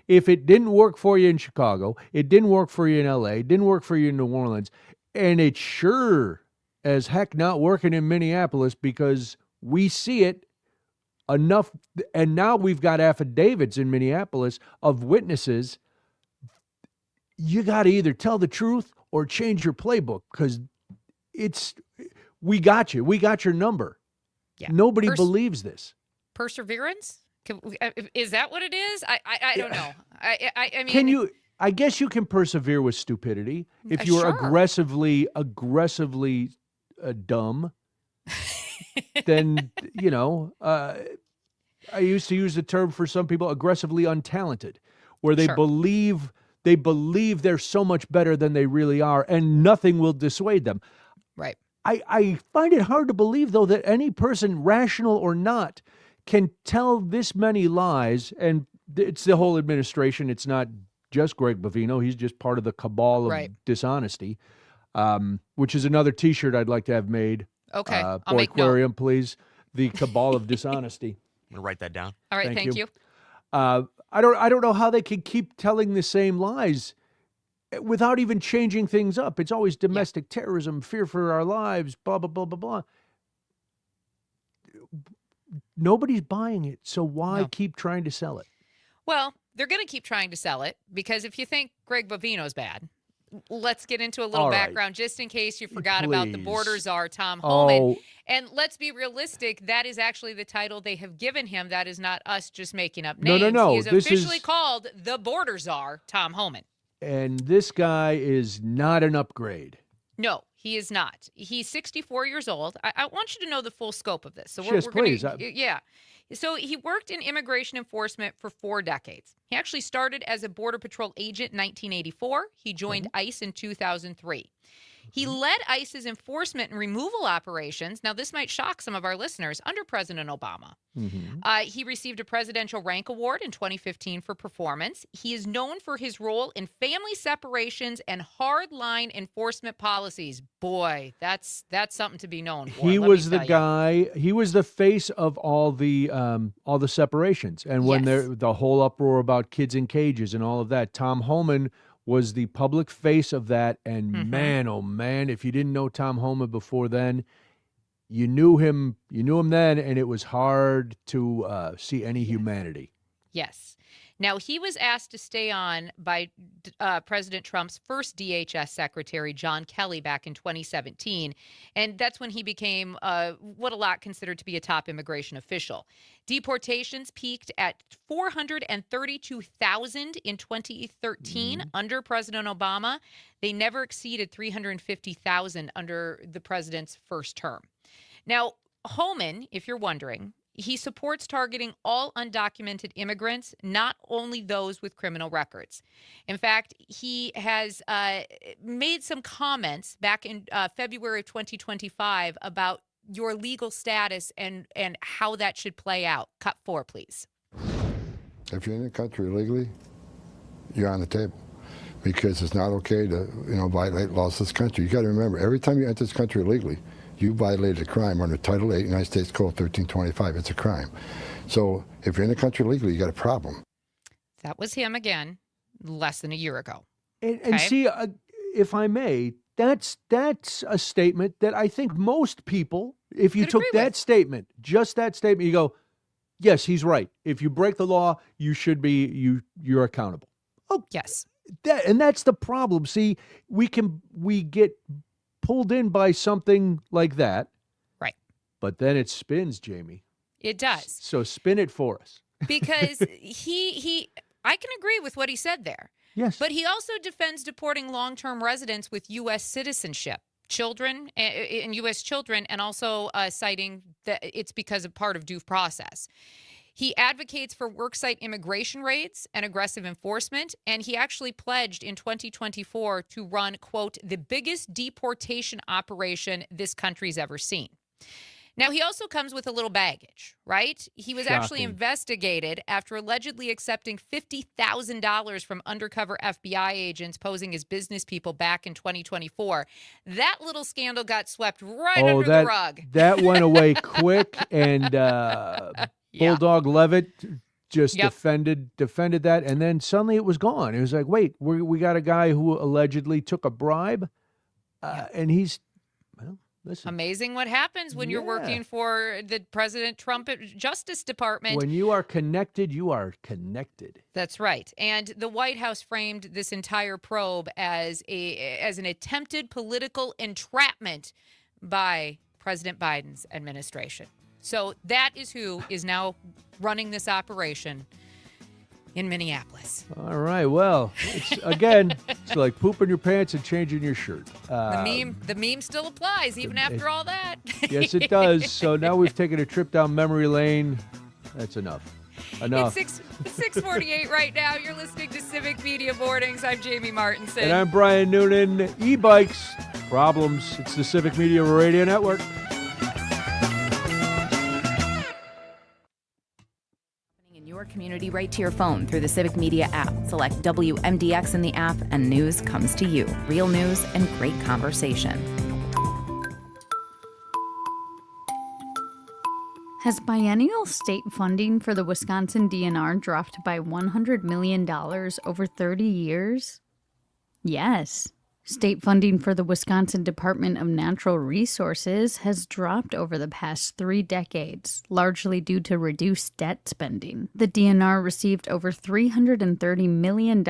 If it didn't work for you in Chicago, it didn't work for you in L.A., it didn't work for you in New Orleans, and it's sure as heck not working in Minneapolis because we see it enough, and now we've got affidavits in Minneapolis of witnesses. You got to either tell the truth or change your playbook because we got you. We got your number. Yeah. Nobody believes this. Perseverance? Is that what it is? I don't know. I mean, can you? I guess you can persevere with stupidity if you are aggressively dumb. Then I used to use the term for some people aggressively untalented, where they believe they're so much better than they really are, and nothing will dissuade them. Right. I find it hard to believe, though, that any person, rational or not, can tell this many lies, and it's the whole administration. It's not just Greg Bovino. He's just part of the cabal of Right. dishonesty, which is another T-shirt I'd like to have made. Okay, I'll Boy make note. Aquarium, please. The cabal of dishonesty. I'm gonna write that down. All right, thank you. I don't know how they can keep telling the same lies without even changing things up. It's always domestic terrorism, fear for our lives, blah blah blah blah blah. Nobody's buying it, so why keep trying to sell it? Well, they're going to keep trying to sell it because if you think Greg Bovino's bad, let's get into a little All right. background just in case you forgot about the Please. border czar, Tom Homan. Oh. And let's be realistic, that is actually the title they have given him. That is not us just making up No, names. no. He is This officially is- called the border czar, Tom Homan. And this guy is not an upgrade. No, he is not. He's 64 years old. I want you to know the full scope of this. So Yes, please. Yeah. So he worked in immigration enforcement for 4 decades. He actually started as a Border Patrol agent in 1984. He joined ICE in 2003. He led ICE's enforcement and removal operations. Now, this might shock some of our listeners under President Obama. He received a Presidential Rank Award in 2015 for performance. He is known for his role in family separations and hard-line enforcement policies. Boy, that's something to be known for. He let was me the tell you. guy. He was the face of all the separations, and when the whole uproar about kids in cages and all of that, Tom Homan was the public face of that. And man, oh man, if you didn't know Tom Homan before then, you knew him. You knew him then, and it was hard to see any humanity. Yes. Now, he was asked to stay on by President Trump's first DHS secretary, John Kelly, back in 2017. And that's when he became what a lot considered to be a top immigration official. Deportations peaked at 432,000 in 2013 under President Obama. They never exceeded 350,000 under the president's first term. Now, Homan, if you're wondering, he supports targeting all undocumented immigrants, not only those with criminal records. In fact, he has made some comments back in February of 2025 about your legal status and how that should play out. Cut 4, please. If you're in the country illegally, you're on the table because it's not okay to violate laws of this country. You got to remember, every time you enter this country illegally, you violated a crime under Title 8, United States Code 1325. It's a crime. So if you're in the country legally, you got a problem. That was him again, less than a year ago. And see, if I may, that's a statement that I think most people, if you took that statement, just that statement, you go, yes, he's right. If you break the law, you should be you're accountable. Oh, yes. And that's the problem. See, we get pulled in by something like that. Right. But then it spins, Jamie. It does. So spin it for us. Because I can agree with what he said there. Yes. But he also defends deporting long-term residents with U.S. citizenship, children, and U.S. children, and also citing that it's because of part of due process. He advocates for worksite immigration raids and aggressive enforcement, and he actually pledged in 2024 to run, quote, the biggest deportation operation this country's ever seen. Now, he also comes with a little baggage, right? He was actually investigated after allegedly accepting $50,000 from undercover FBI agents posing as business people back in 2024. That little scandal got swept right under the rug. That went away quick, and Bulldog Levitt just defended that, and then suddenly it was gone. It was like, wait, we got a guy who allegedly took a bribe, and he's, well, listen. Amazing what happens when you're working for the President Trump Justice Department. When you are connected, you are connected. That's right. And the White House framed this entire probe as an attempted political entrapment by President Biden's administration. So that is who is now running this operation in Minneapolis. All right. Well, it's like pooping your pants and changing your shirt. The meme still applies even after all that. Yes, it does. So now we've taken a trip down memory lane. That's enough. It's 6:48 right now. You're listening to Civic Media Mornings. I'm Jamie Martinson. And I'm Brian Noonan. E-bikes, problems. It's the Civic Media Radio Network. community right to your phone through the Civic Media app. Select WMDX in the app and news comes to you. Real news and great conversation. Has biennial state funding for the Wisconsin DNR dropped by $100 million over 30 years? Yes. State funding for the Wisconsin Department of Natural Resources has dropped over the past 3 decades, largely due to reduced debt spending. The DNR received over $330 million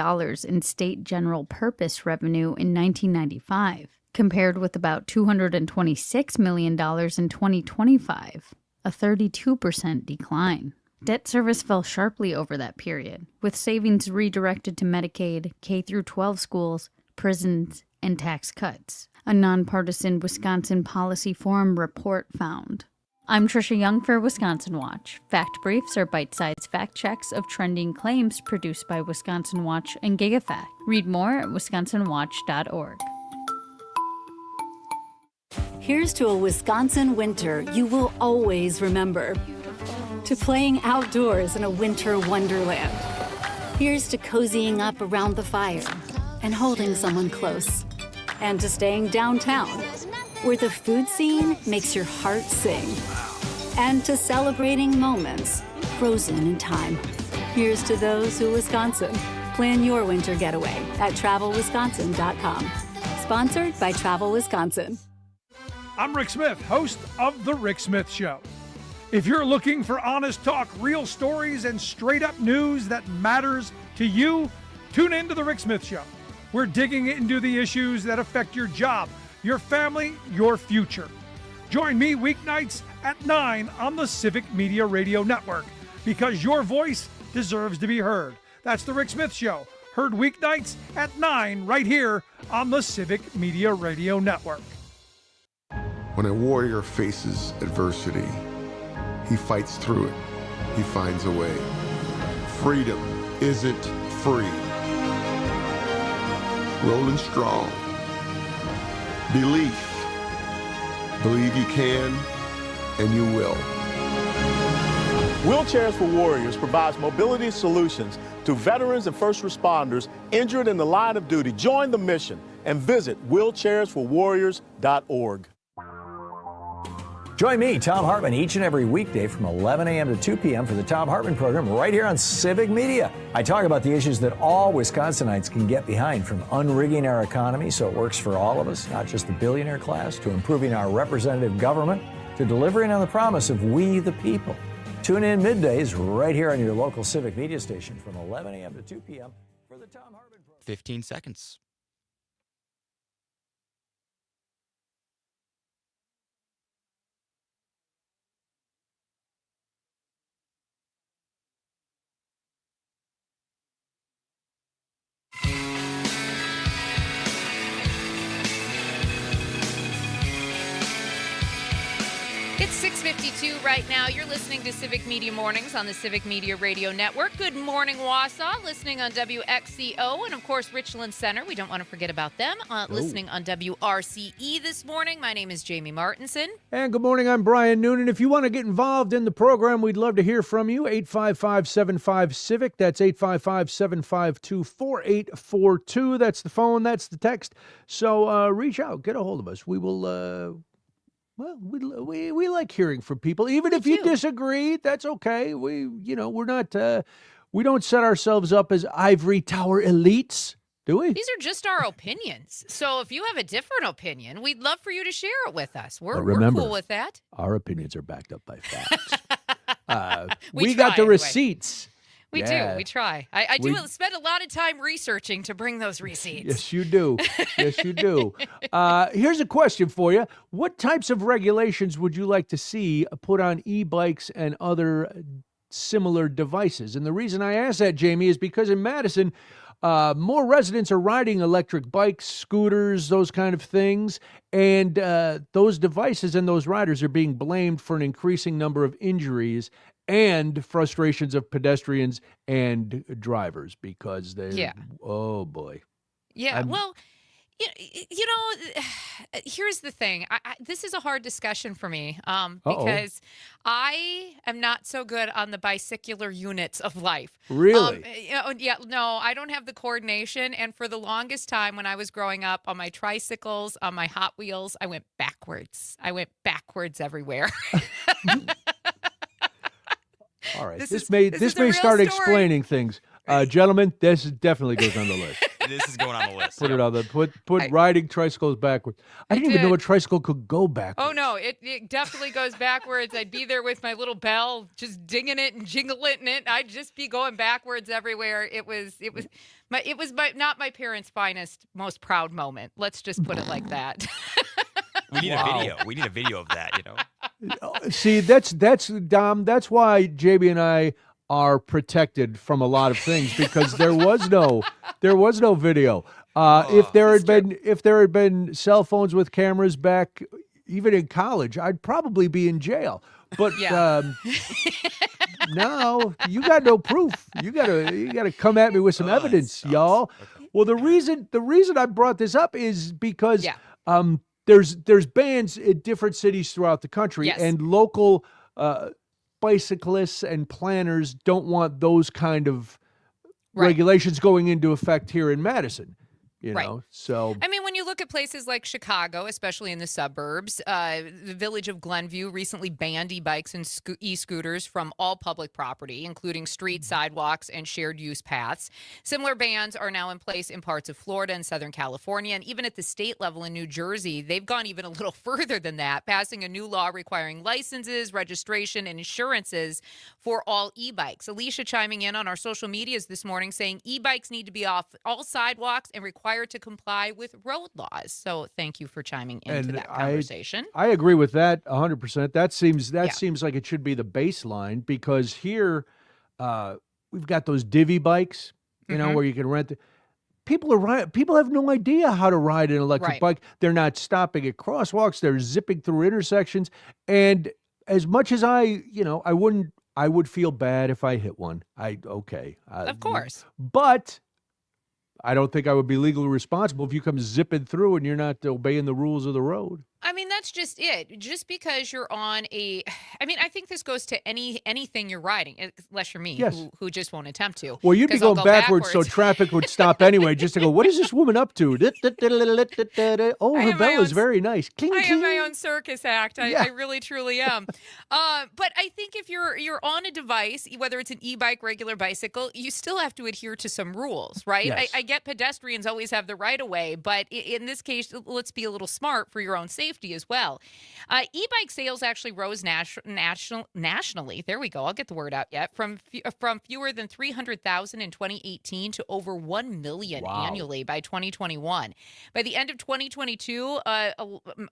in state general purpose revenue in 1995, compared with about $226 million in 2025. A 32% decline. Debt service fell sharply over that period, with savings redirected to Medicaid, K-12 schools, prisons, and tax cuts, a nonpartisan Wisconsin Policy Forum report found. I'm Trisha Young for Wisconsin Watch. Fact Briefs are bite-sized fact checks of trending claims produced by Wisconsin Watch and GigaFact. Read more at wisconsinwatch.org. Here's to a Wisconsin winter you will always remember. To playing outdoors in a winter wonderland. Here's to cozying up around the fire and holding someone close. And to staying downtown, where the food scene makes your heart sing. And to celebrating moments frozen in time. Here's to those who Wisconsin. Plan your winter getaway at travelwisconsin.com. Sponsored by Travel Wisconsin. I'm Rick Smith, host of The Rick Smith Show. If you're looking for honest talk, real stories, and straight-up news that matters to you, tune in to The Rick Smith Show. We're digging into the issues that affect your job, your family, your future. Join me weeknights at 9 on the Civic Media Radio Network, because your voice deserves to be heard. That's The Rick Smith Show, heard weeknights at 9 right here on the Civic Media Radio Network. When a warrior faces adversity, he fights through it. He finds a way. Freedom isn't free. Rolling strong. Belief. Believe you can, and you will. Wheelchairs for Warriors provides mobility solutions to veterans and first responders injured in the line of duty. Join the mission and visit wheelchairsforwarriors.org. Join me, Tom Hartman, each and every weekday from 11 a.m. to 2 p.m. for the Tom Hartman program right here on Civic Media. I talk about the issues that all Wisconsinites can get behind, from unrigging our economy so it works for all of us, not just the billionaire class, to improving our representative government, to delivering on the promise of we the people. Tune in middays right here on your local Civic Media station from 11 a.m. to 2 p.m. for the Tom Hartman program. 15 seconds. It's 6:52 right now. You're listening to Civic Media Mornings on the Civic Media Radio Network. Good morning, Wausau, listening on WXCO, and of course, Richland Center. We don't want to forget about them. Listening on WRCE this morning. My name is Jamie Martinson. And good morning, I'm Brian Noonan. If you want to get involved in the program, we'd love to hear from you. 855-75-CIVIC. That's 855-752-4842. That's the phone. That's the text. So reach out. Get a hold of us. We will... Well, we like hearing from people, even if you disagree. That's okay. We're not. We don't set ourselves up as ivory tower elites, do we? These are just our opinions. So if you have a different opinion, we'd love for you to share it with us. We're cool with that. Our opinions are backed up by facts. We got the anyway. receipts. We do. We try. I do spend a lot of time researching to bring those receipts. Yes, you do. Yes, you do. Here's a question for you. What types of regulations would you like to see put on e-bikes and other similar devices? And the reason I ask that, Jamie, is because in Madison, more residents are riding electric bikes, scooters, those kind of things. And those devices and those riders are being blamed for an increasing number of injuries and frustrations of pedestrians and drivers because they, oh boy. Yeah, well, You know, here's the thing. This is a hard discussion for me Uh-oh. because I am not so good on the bicycular units of life. Really? Yeah, no, I don't have the coordination. And for the longest time when I was growing up on my tricycles, on my Hot Wheels, I went backwards. I went backwards everywhere. All right. This This is may a real start story. explaining things. Gentlemen, this definitely goes on the list. This is going on the list. Put it on the put riding tricycles backwards. I didn't even know did. a tricycle could go backwards. Oh no, it definitely goes backwards. I'd be there with my little bell, just dinging it and jingling it. I'd just be going backwards everywhere. It was not my parents' finest, most proud moment. Let's just put it like that. We need a video. We need a video of that, See, that's Dom. That's why JB and I are protected from a lot of things because there was no video. If there had been cell phones with cameras back, even in college, I'd probably be in jail. But now you got no proof. You gotta come at me with some evidence, y'all. Okay. Well, the reason I brought this up is because there's bans in different cities throughout the country, and local bicyclists and planners don't want those kind of regulations going into effect here in Madison. You know, so I mean, when you look at places like Chicago, especially in the suburbs, the village of Glenview recently banned e-bikes and e-scooters from all public property, including streets, sidewalks, and shared use paths. Similar bans are now in place in parts of Florida and Southern California, and even at the state level in New Jersey, they've gone even a little further than that, passing a new law requiring licenses, registration, and insurances for all e-bikes. Alicia chiming in on our social medias this morning saying e-bikes need to be off all sidewalks and required to comply with road laws. So thank you for chiming into that conversation. I agree with that 100%. That seems like it should be the baseline because here we've got those divvy bikes, you know, where you can rent. People have no idea how to ride an electric bike. They're not stopping at crosswalks. They're zipping through intersections. And as much as I would feel bad if I hit one. Of course. But I don't think I would be legally responsible if you come zipping through and you're not obeying the rules of the road. I mean, that's just it. Just because you're on I think this goes to anything you're riding, unless you're me, who just won't attempt to. Well, you'd be going backwards, so traffic would stop anyway, just to go, what is this woman up to? Oh, her bell is very nice. Cling, I cling. am my own circus act. I really, truly am. But I think if you're on a device, whether it's an e-bike, regular bicycle, you still have to adhere to some rules, right? Yes. I get pedestrians always have the right of way, but in this case, let's be a little smart for your own safety as well. E-bike sales actually rose nationally. There we go. I'll get the word out yet. From fewer than 300,000 in 2018 to over 1 million annually by 2021. By the end of 2022, a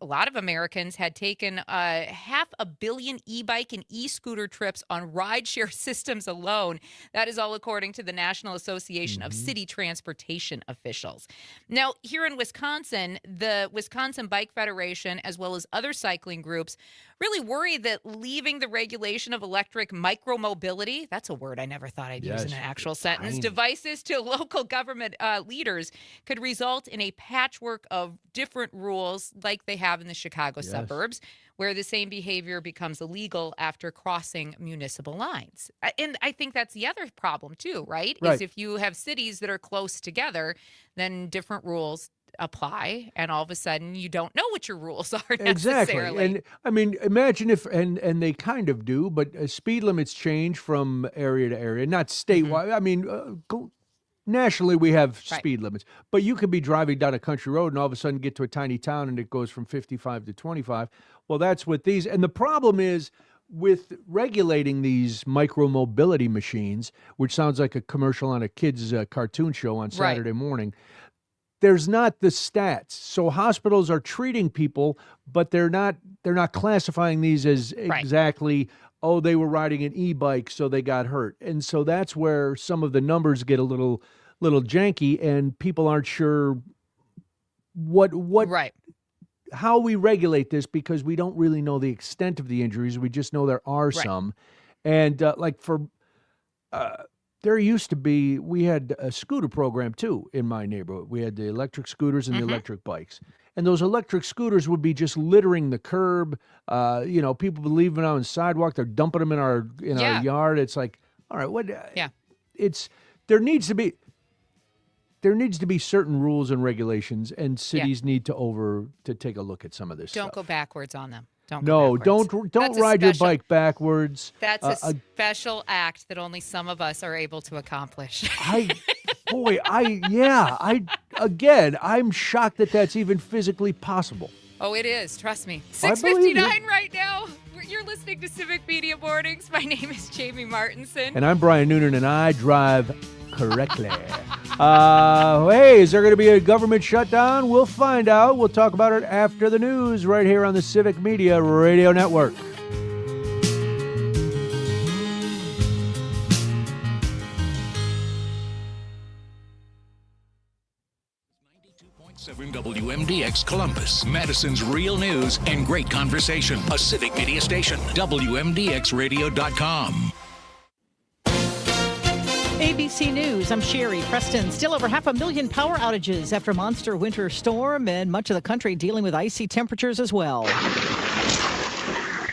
lot of Americans had taken 500 million e-bike and e-scooter trips on rideshare systems alone. That is all according to the National Association of City Transportation Officials. Now, here in Wisconsin, the Wisconsin Bike Federation, as well as other cycling groups, really worry that leaving the regulation of electric micromobility, that's a word I never thought I'd use in an actual sentence, devices to local government leaders could result in a patchwork of different rules like they have in the Chicago suburbs, where the same behavior becomes illegal after crossing municipal lines. And I think that's the other problem too, right? Is if you have cities that are close together, then different rules apply, and all of a sudden you don't know what your rules are necessarily. Exactly. And I mean, imagine if, and they kind of do, but speed limits change from area to area, not statewide. I mean, nationally we have speed limits, but you could be driving down a country road and all of a sudden get to a tiny town and it goes from 55 to 25. Well, that's what these, and the problem is with regulating these micro-mobility machines, which sounds like a commercial on a kid's cartoon show on Saturday morning, there's not the stats. So hospitals are treating people, but they're not classifying these as exactly, oh, they were riding an e-bike, so they got hurt. And so that's where some of the numbers get a little janky, and people aren't sure how we regulate this, because we don't really know the extent of the injuries. We just know there are some. And there used to be, we had a scooter program too in my neighborhood. We had the electric scooters and the electric bikes. And those electric scooters would be just littering the curb. People would leave them on the sidewalk. They're dumping them in our yard. It's like, all right, what? There needs to be certain rules and regulations, and cities need to take a look at some of this Don't stuff. go backwards on them. Don't ride your bike backwards. That's a special act that only some of us are able to accomplish. I'm shocked that that's even physically possible. Oh, it is. Trust me. I believe 6:59 right now. You're listening to Civic Media Mornings. My name is Jamie Martinson. And I'm Brian Noonan, and I drive correctly. Hey, is there going to be a government shutdown? We'll find out. We'll talk about it after the news right here on the Civic Media Radio Network. WMDX Columbus, Madison's real news and great conversation. A Civic Media station. WMDXradio.com. ABC News, I'm Sherry Preston. Still over 500,000 power outages after monster winter storm, and much of the country dealing with icy temperatures as well.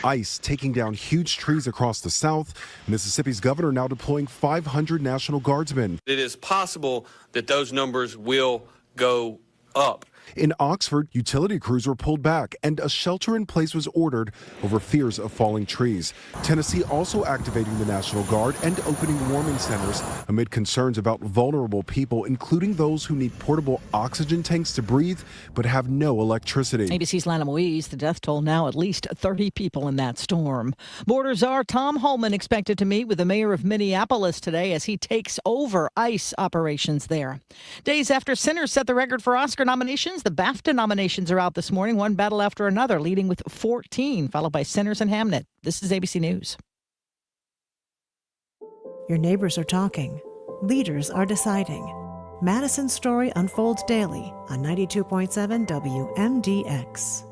Ice taking down huge trees across the South. Mississippi's governor now deploying 500 National Guardsmen. It is possible that those numbers will go up. In Oxford, utility crews were pulled back and a shelter in place was ordered over fears of falling trees. Tennessee also activating the National Guard and opening warming centers amid concerns about vulnerable people, including those who need portable oxygen tanks to breathe but have no electricity. ABC's Lana Moise, the death toll now at least 30 people in that storm. Border czar Tom Homan expected to meet with the mayor of Minneapolis today as he takes over ICE operations there. Days after Sinners set the record for Oscar nominations, the BAFTA nominations are out this morning, one battle after another, leading with 14, followed by Sinners and Hamnet. This is ABC News. Your neighbors are talking. Leaders are deciding. Madison's story unfolds daily on 92.7 WMDX.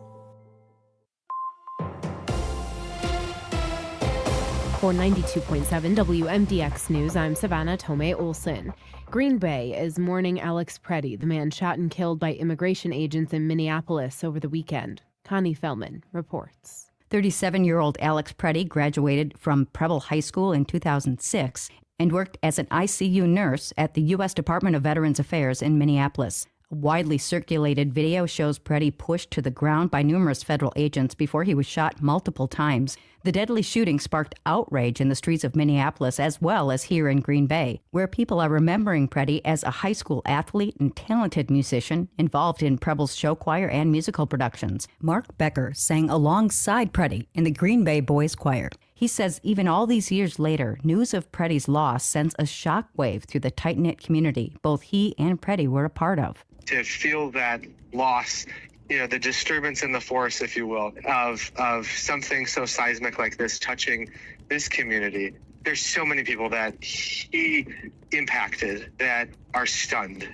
For 92.7 WMDX News, I'm Savannah Tomei Olson. Green Bay is mourning Alex Preddy, the man shot and killed by immigration agents in Minneapolis over the weekend. Connie Fellman reports. 37-year-old Alex Preddy graduated from Preble High School in 2006 and worked as an ICU nurse at the U.S. Department of Veterans Affairs in Minneapolis. A widely circulated video shows Preddy pushed to the ground by numerous federal agents before he was shot multiple times. The deadly shooting sparked outrage in the streets of Minneapolis as well as here in Green Bay, where people are remembering Preddy as a high school athlete and talented musician involved in Preble's show choir and musical productions. Mark Becker sang alongside Preddy in the Green Bay Boys Choir. He says even all these years later, news of Preddy's loss sends a shockwave through the tight-knit community both he and Preddy were a part of. To feel that loss, the disturbance in the force, if you will, of something so seismic like this touching this community. There's so many people that he impacted that are stunned,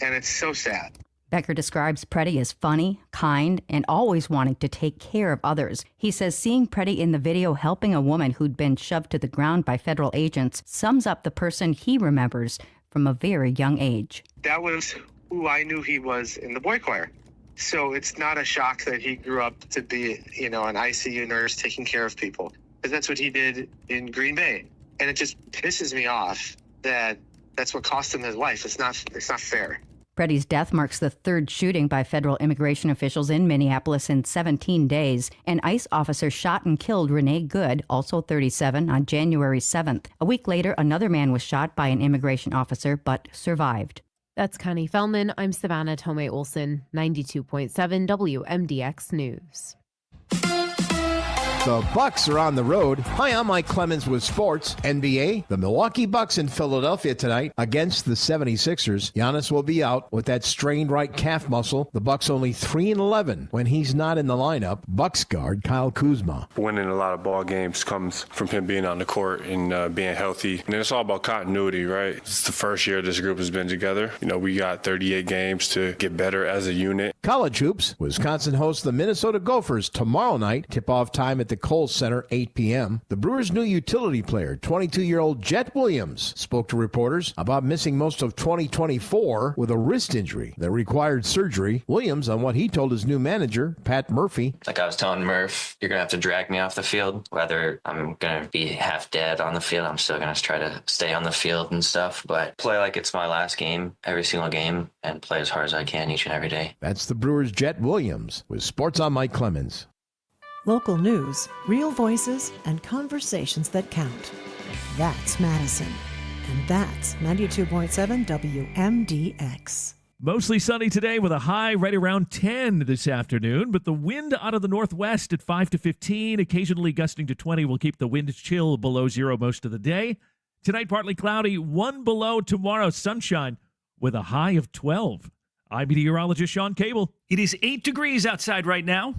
and it's so sad. Becker describes Preddy as funny, kind, and always wanting to take care of others. He says seeing Preddy in the video helping a woman who'd been shoved to the ground by federal agents sums up the person he remembers from a very young age. That was who I knew he was in the boy choir. So it's not a shock that he grew up to be, an ICU nurse taking care of people, because that's what he did in Green Bay. And it just pisses me off that that's what cost him his life. It's not fair. Preddy's death marks the third shooting by federal immigration officials in Minneapolis in 17 days. An ICE officer shot and killed Renee Good, also 37, on January 7th. A week later, another man was shot by an immigration officer but survived. That's Connie Fellman. I'm Savannah Tomei Olson, 92.7 WMDX News. The Bucks are on the road. Hi, I'm Mike Clemens with sports. NBA, the Milwaukee Bucks in Philadelphia tonight against the 76ers. Giannis will be out with that strained right calf muscle. The Bucks only 3-11 when he's not in the lineup. Bucks guard Kyle Kuzma. Winning a lot of ball games comes from him being on the court and being healthy. And it's all about continuity, right? It's the first year this group has been together. We got 38 games to get better as a unit. College hoops. Wisconsin hosts the Minnesota Gophers tomorrow night. Tip-off time at at the Kohl Center, 8 p.m. The Brewers' new utility player, 22-year-old Jet Williams, spoke to reporters about missing most of 2024 with a wrist injury that required surgery. Williams, on what he told his new manager, Pat Murphy. Like I was telling Murph, you're going to have to drag me off the field. Whether I'm going to be half dead on the field, I'm still going to try to stay on the field and stuff, but play like it's my last game, every single game, and play as hard as I can each and every day. That's the Brewers' Jet Williams with Sports on Mike Clemens. Local news, real voices, and conversations that count. That's Madison. And that's 92.7 WMDX. Mostly sunny today with a high right around 10 this afternoon, but the wind out of the northwest at 5 to 15, occasionally gusting to 20, will keep the wind chill below zero most of the day. Tonight, partly cloudy, 1 below. Tomorrow, sunshine with a high of 12. I'm meteorologist Sean Cable. It is 8 degrees outside right now.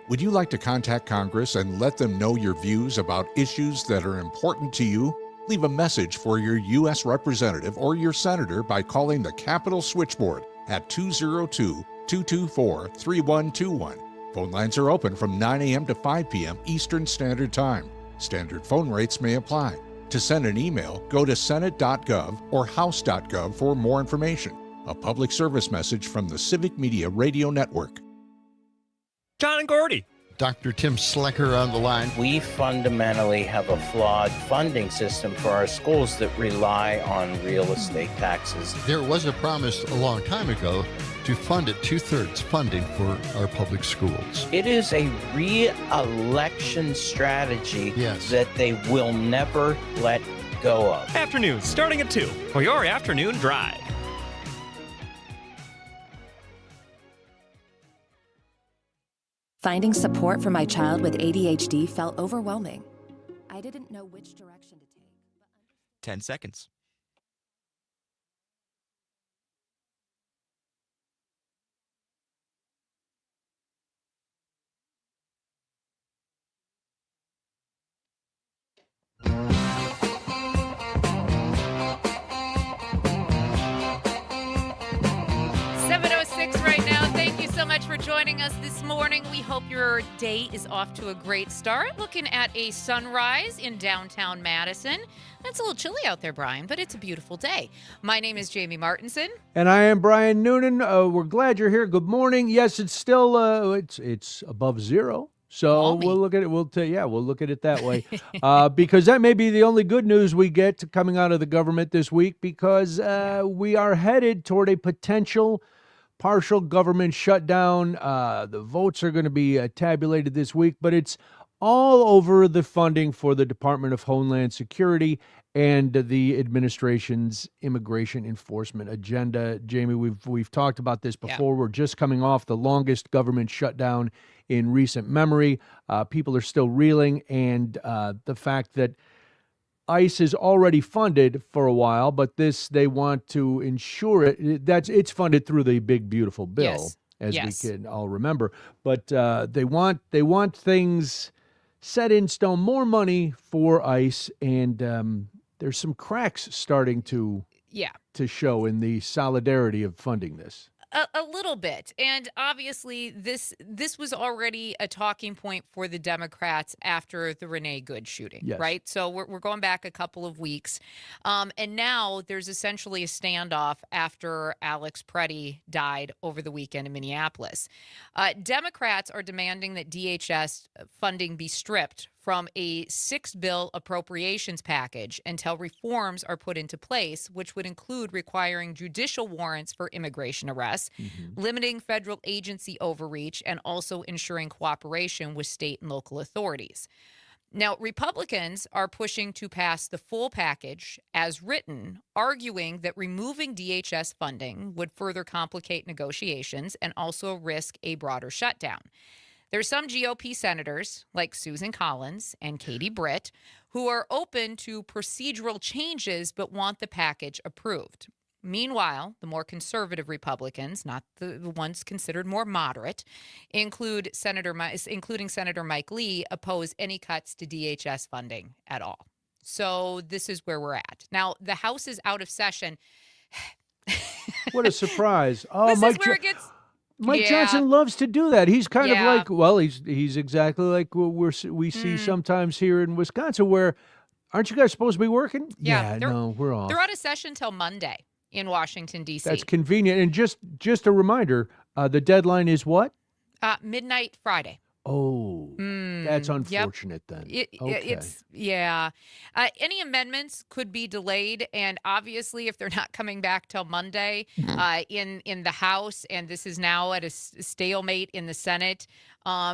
Would you like to contact Congress and let them know your views about issues that are important to you? Leave a message for your U.S. representative or your senator by calling the Capitol Switchboard at 202-224-3121. Phone lines are open from 9 a.m. to 5 p.m. Eastern Standard Time. Standard phone rates may apply. To send an email, go to senate.gov or house.gov for more information. A public service message from the Civic Media Radio Network. John and Gordy. Dr. Tim Slecker on the line. We fundamentally have a flawed funding system for our schools that rely on real estate taxes. There was a promise a long time ago to fund it 2/3 funding for our public schools. It is a re-election strategy that they will never let go of. Afternoons starting at 2 for your afternoon drive. Finding support for my child with ADHD felt overwhelming. I didn't know which direction to take. 10 seconds. Right now. Thank you so much for joining us this morning. We hope your day is off to a great start. Looking at a sunrise in downtown Madison. It's a little chilly out there, Brian, but it's a beautiful day. My name is Jamie Martinson. And I am Brian Noonan. We're glad you're here. Good morning. Yes, it's still it's above zero. So we'll look at it. We'll look at it that way, because that may be the only good news we get coming out of the government this week, because we are headed toward a potential partial government shutdown. The votes are going to be tabulated this week, but it's all over the funding for the Department of Homeland Security and the administration's immigration enforcement agenda. Jamie, we've talked about this before. Yeah. We're just coming off the longest government shutdown in recent memory. People are still reeling, and the fact that ICE is already funded for a while, but they want to ensure it's funded through the big beautiful bill, as we can all remember. But they want things set in stone, more money for ICE, and there's some cracks starting to show in the solidarity of funding this. A little bit. And obviously, this was already a talking point for the Democrats after the Renee Good shooting, right? So we're going back a couple of weeks. And now there's essentially a standoff after Alex Preddy died over the weekend in Minneapolis. Democrats are demanding that DHS funding be stripped from a six-bill appropriations package until reforms are put into place, which would include requiring judicial warrants for immigration arrests, limiting federal agency overreach, and also ensuring cooperation with state and local authorities. Now, Republicans are pushing to pass the full package as written, arguing that removing DHS funding would further complicate negotiations and also risk a broader shutdown. There's some GOP senators, like Susan Collins and Katie Britt, who are open to procedural changes but want the package approved. Meanwhile, the more conservative Republicans, not the ones considered more moderate, including Senator Mike Lee, oppose any cuts to DHS funding at all. So this is where we're at. Now, the House is out of session. What a surprise. This is where it gets... Mike Johnson loves to do that. He's kind of Yeah. like, well, he's exactly like what we see sometimes here in Wisconsin, where aren't you guys supposed to be working? Yeah, No, we're off. They're out of session till Monday in Washington, D.C. That's convenient. And just a reminder, the deadline is what? Midnight Friday. Oh, that's unfortunate then. It's any amendments could be delayed, and obviously, if they're not coming back till Monday in the House, and this is now at a stalemate in the Senate,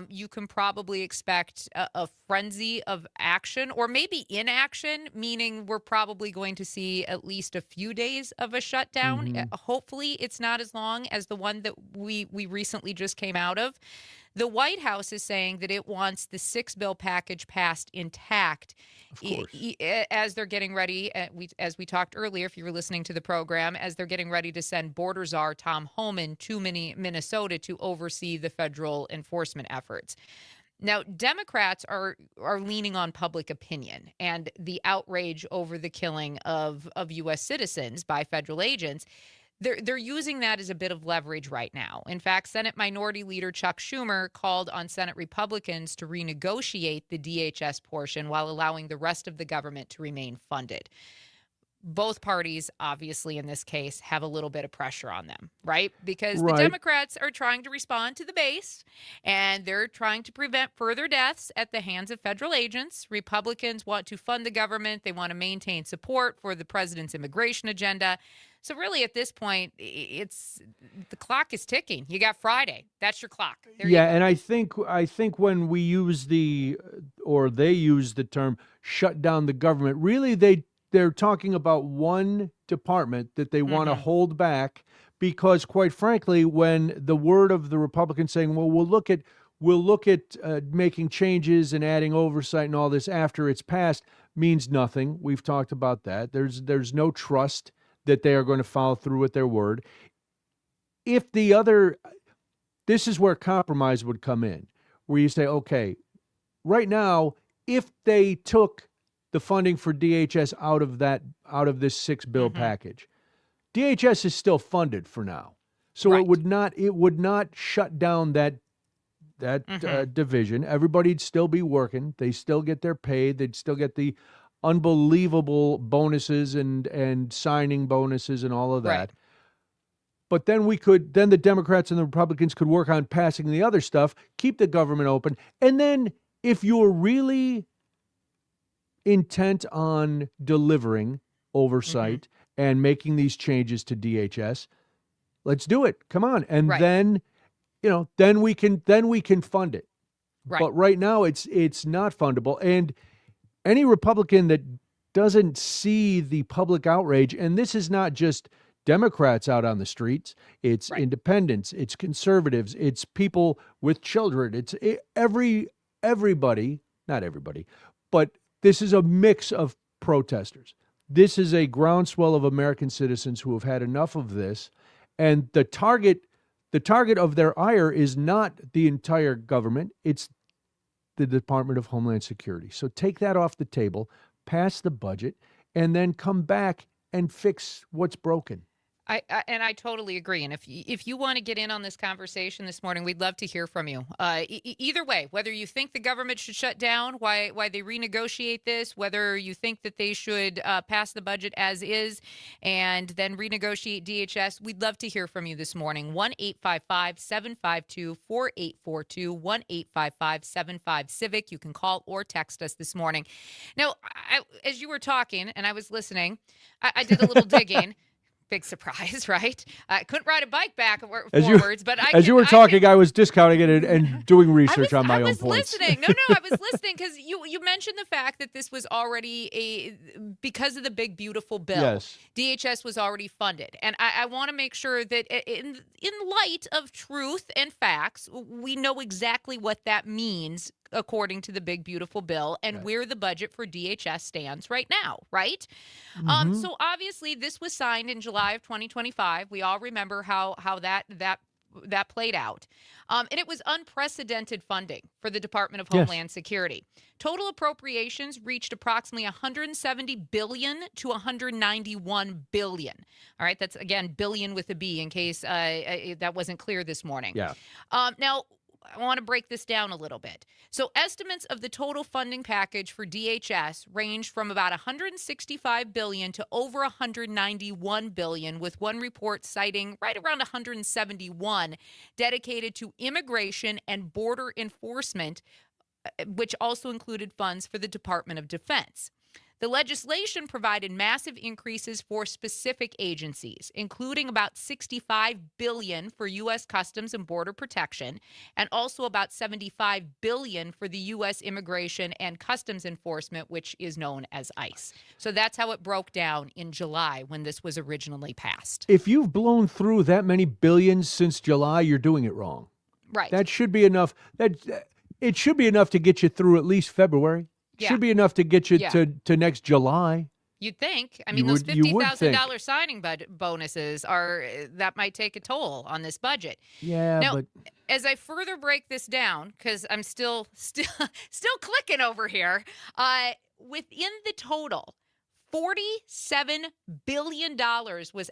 you can probably expect a frenzy of action, or maybe inaction, meaning we're probably going to see at least a few days of a shutdown. Hopefully, it's not as long as the one that we recently just came out of. The White House is saying that it wants the 6-bill package passed intact as they're getting ready, as we talked earlier, if you were listening to the program, as they're getting ready to send border czar Tom Homan to Minnesota to oversee the federal enforcement efforts. Now, Democrats are leaning on public opinion and the outrage over the killing of U.S. citizens by federal agents. They're using that as a bit of leverage right now. In fact, Senate Minority Leader Chuck Schumer called on Senate Republicans to renegotiate the DHS portion while allowing the rest of the government to remain funded. Both parties, obviously, in this case, have a little bit of pressure on them, right? Because the Democrats are trying to respond to the base, and they're trying to prevent further deaths at the hands of federal agents. Republicans want to fund the government. They want to maintain support for the president's immigration agenda. So really, at this point, the clock is ticking. You got Friday. That's your clock. There you go. And I think when we use they use the term shut down the government, really they're talking about one department that they want to hold back, because quite frankly, when the word of the Republicans saying, well, we'll look at making changes and adding oversight and all this after it's passed, means nothing. We've talked about that. There's no trust that they are going to follow through with their word. This is where compromise would come in, where you say, okay, right now, if they took the funding for DHS out of this 6-bill package, DHS is still funded for now. So it would not shut down that division. Everybody'd still be working. They still get their pay. They'd still get the unbelievable bonuses and signing bonuses and all of that. Right. But then the Democrats and the Republicans could work on passing the other stuff, keep the government open. And then if you're really intent on delivering oversight and making these changes to DHS, let's do it. Come on. And then we can fund it. Right. But right now it's not fundable. And any Republican that doesn't see the public outrage, and this is not just Democrats out on the streets, it's independents, it's conservatives, it's people with children, it's everybody, not everybody, but this is a mix of protesters. This is a groundswell of American citizens who have had enough of this, and the target of their ire is not the entire government, it's the Department of Homeland Security. So take that off the table, pass the budget, and then come back and fix what's broken. I totally agree. And if you want to get in on this conversation this morning, we'd love to hear from you. Either way, whether you think the government should shut down, why they renegotiate this, whether you think that they should pass the budget as is and then renegotiate DHS, we'd love to hear from you this morning. 1-855-752-4842, 1-855-75-CIVIC. You can call or text us this morning. Now, as you were talking and I was listening, I did a little digging. Big surprise, right? I couldn't ride a bike forwards, but you were talking, I was discounting it and doing research on my own points. I was listening. No, I was listening because you mentioned the fact that this was already because of the big beautiful bill. Yes. DHS was already funded, and I want to make sure that in light of truth and facts, we know exactly what that means according to the big beautiful bill and where the budget for DHS stands right now, right? So obviously this was signed in July of 2025. We all remember how that that played out. And it was unprecedented funding for the Department of Yes. Homeland Security. Total appropriations reached approximately $170 billion to $191 billion. All right, that's again billion with a B in case that wasn't clear this morning. Yeah. Now, I want to break this down a little bit. So estimates of the total funding package for DHS ranged from about $165 billion to over $191 billion, with one report citing right around $171 dedicated to immigration and border enforcement, which also included funds for the Department of Defense. The legislation provided massive increases for specific agencies, including about $65 billion for U.S. Customs and Border Protection, and also about $75 billion for the U.S. Immigration and Customs Enforcement, which is known as ICE. So that's how it broke down in July when this was originally passed. If you've blown through that many billions since July, you're doing it wrong. Right. That should be enough. It should be enough to get you through at least February. Yeah. Should be enough to get you Yeah. to next July. You'd think. I You mean, those would- you would $50,000 signing bonuses that might take a toll on this budget. Yeah, Now, but as I further break this down, because I'm still clicking over here, within the total, $47 billion was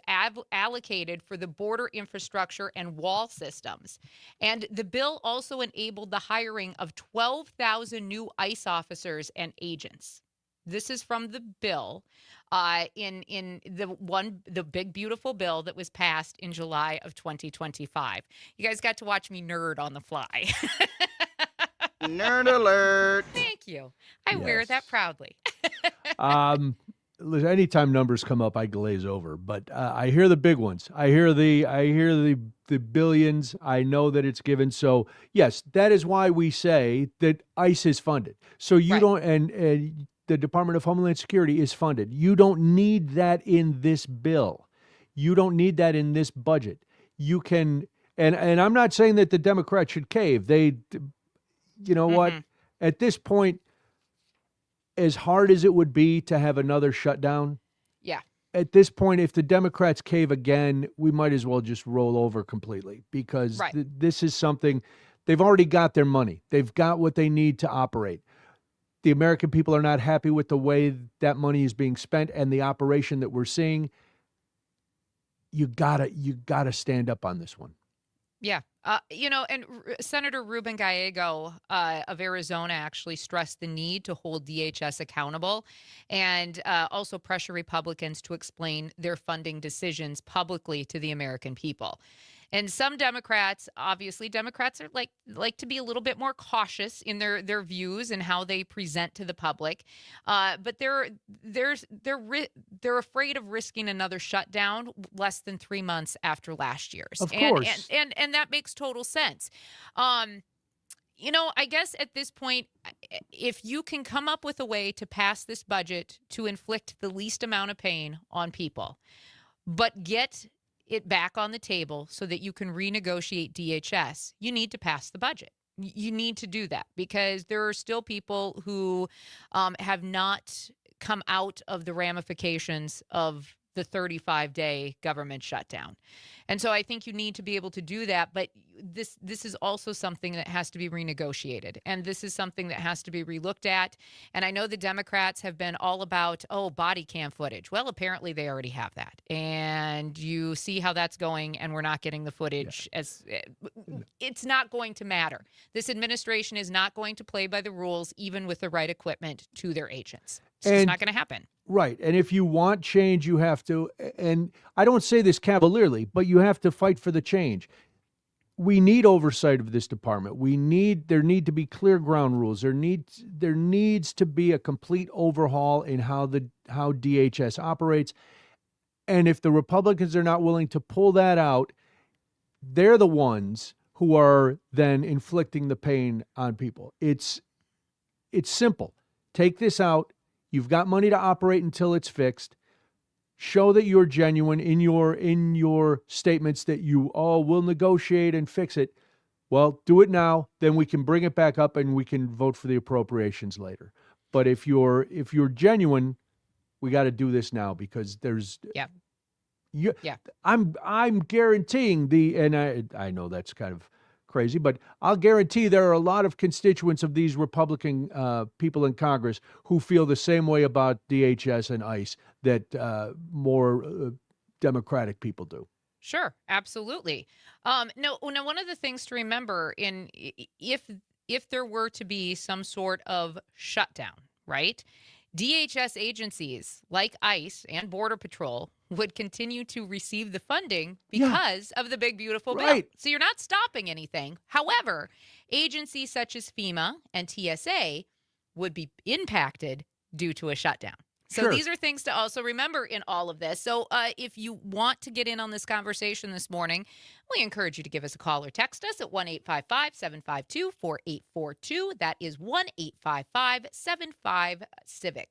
allocated for the border infrastructure and wall systems. And the bill also enabled the hiring of 12,000 new ICE officers and agents. This is from the bill in the big, beautiful bill that was passed in July of 2025. You guys got to watch me nerd on the fly. Nerd alert. Thank you. I wear that proudly. Listen, anytime numbers come up, I glaze over. But I hear the big ones. I hear the billions. I know that it's given. So yes, that is why we say that ICE is funded. So you don't, and the Department of Homeland Security is funded. You don't need that in this bill. You don't need that in this budget. You can, and I'm not saying that the Democrats should cave. They, you know what? At this point, as hard as it would be to have another shutdown, yeah. At this point, if the Democrats cave again, we might as well just roll over completely because this is something they've already got their money. They've got what they need to operate. The American people are not happy with the way that money is being spent and the operation that we're seeing. You gotta stand up on this one. Yeah. And Senator Ruben Gallego of Arizona actually stressed the need to hold DHS accountable and also pressure Republicans to explain their funding decisions publicly to the American people. And some Democrats, obviously, Democrats are like to be a little bit more cautious in their views and how they present to the public. But they're afraid of risking another shutdown less than 3 months after last year's. Of course. And that makes total sense. I guess at this point, if you can come up with a way to pass this budget to inflict the least amount of pain on people, but get it back on the table so that you can renegotiate DHS, you need to pass the budget. You need to do that because there are still people who have not come out of the ramifications of the 35-day government shutdown. And so I think you need to be able to do that. But this is also something that has to be renegotiated. And this is something that has to be relooked at. And I know the Democrats have been all about, body cam footage. Well, apparently they already have that. And you see how that's going, and we're not getting the footage. It's not going to matter. This administration is not going to play by the rules, even with the right equipment to their agents. It's just not going to happen. Right. And if you want change, you have to, and I don't say this cavalierly, but you have to fight for the change. We need oversight of this department. There need to be clear ground rules. There needs to be a complete overhaul in how DHS operates. And if the Republicans are not willing to pull that out, they're the ones who are then inflicting the pain on people. It's simple. Take this out. You've got money to operate until it's fixed. Show that you're genuine in your statements that you will negotiate and fix it. Well, do it now, then we can bring it back up and we can vote for the appropriations later. But if you're genuine, we got to do this now because Yeah. I'm guaranteeing and I know that's kind of crazy, but I'll guarantee there are a lot of constituents of these Republican people in Congress who feel the same way about DHS and ICE that more Democratic people do. Sure, absolutely. No, now one of the things to remember if there were to be some sort of shutdown, right? DHS agencies like ICE and Border Patrol would continue to receive the funding because of the big, beautiful bill. So you're not stopping anything. However, agencies such as FEMA and TSA would be impacted due to a shutdown. So these are things to also remember in all of this. So if you want to get in on this conversation this morning, we encourage you to give us a call or text us at 1-855-752-4842. That is 1-855-75-CIVIC.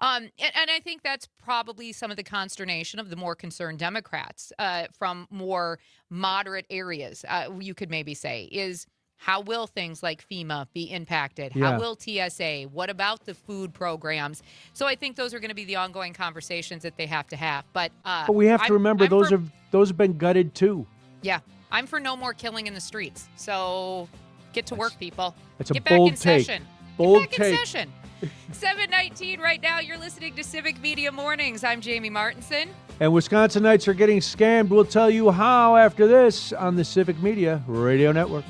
And I think that's probably some of the consternation of the more concerned Democrats from more moderate areas, you could maybe say, is how will things like FEMA be impacted? How will TSA? What about the food programs? So I think those are going to be the ongoing conversations that they have to have. But we have to remember those have been gutted too. Yeah, I'm for no more killing in the streets. So get to work, people. That's a get bold back in take. session. Bold get back in take. session. 7:19 right now. You're listening to Civic Media Mornings. I'm Jamie Martinson. And Wisconsinites are getting scammed. We'll tell you how after this on the Civic Media Radio Network.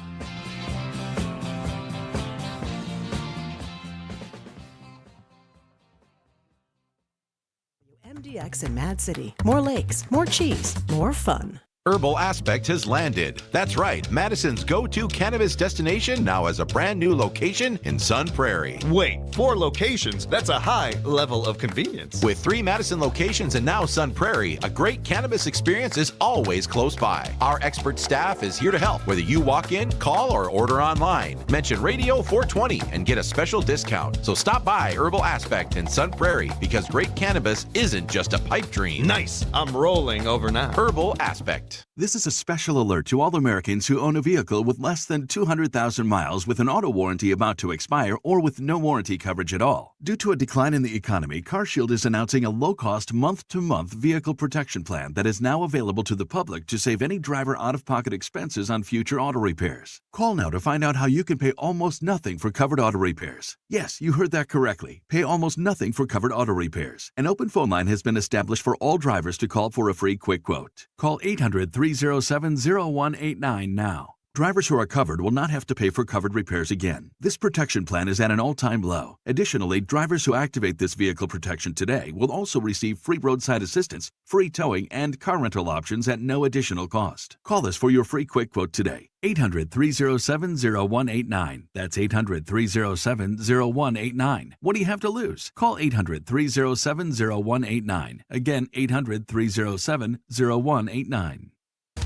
MDX in Mad City. More lakes, more cheese, more fun. Herbal Aspect has landed. That's right, Madison's go-to cannabis destination now has a brand new location in Sun Prairie. Wait, 4 locations? That's a high level of convenience. With 3 Madison locations and now Sun Prairie, a great cannabis experience is always close by. Our expert staff is here to help, whether you walk in, call, or order online. Mention Radio 420 and get a special discount. So stop by Herbal Aspect in Sun Prairie because great cannabis isn't just a pipe dream. Nice. I'm rolling over now. Herbal Aspect. This is a special alert to all Americans who own a vehicle with less than 200,000 miles with an auto warranty about to expire or with no warranty coverage at all. Due to a decline in the economy, CarShield is announcing a low-cost month-to-month vehicle protection plan that is now available to the public to save any driver out-of-pocket expenses on future auto repairs. Call now to find out how you can pay almost nothing for covered auto repairs. Yes, you heard that correctly. Pay almost nothing for covered auto repairs. An open phone line has been established for all drivers to call for a free quick quote. Call 800-307-0189 now. Drivers who are covered will not have to pay for covered repairs again. This protection plan is at an all-time low. Additionally, drivers who activate this vehicle protection today will also receive free roadside assistance, free towing, and car rental options at no additional cost. Call us for your free quick quote today. 800-307-0189. That's 800-307-0189. What do you have to lose? Call 800-307-0189. Again, 800-307-0189.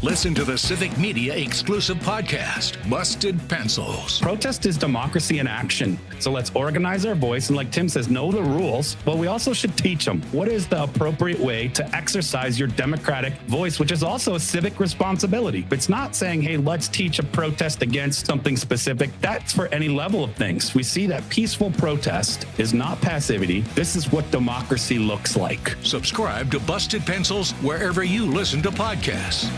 Listen to the Civic Media exclusive podcast, Busted Pencils. Protest is democracy in action. So let's organize our voice and, like Tim says, know the rules, but we also should teach them what is the appropriate way to exercise your democratic voice, which is also a civic responsibility. It's not saying, hey, let's teach a protest against something specific. That's for any level of things. We see that peaceful protest is not passivity. This is what democracy looks like. Subscribe to Busted Pencils wherever you listen to podcasts.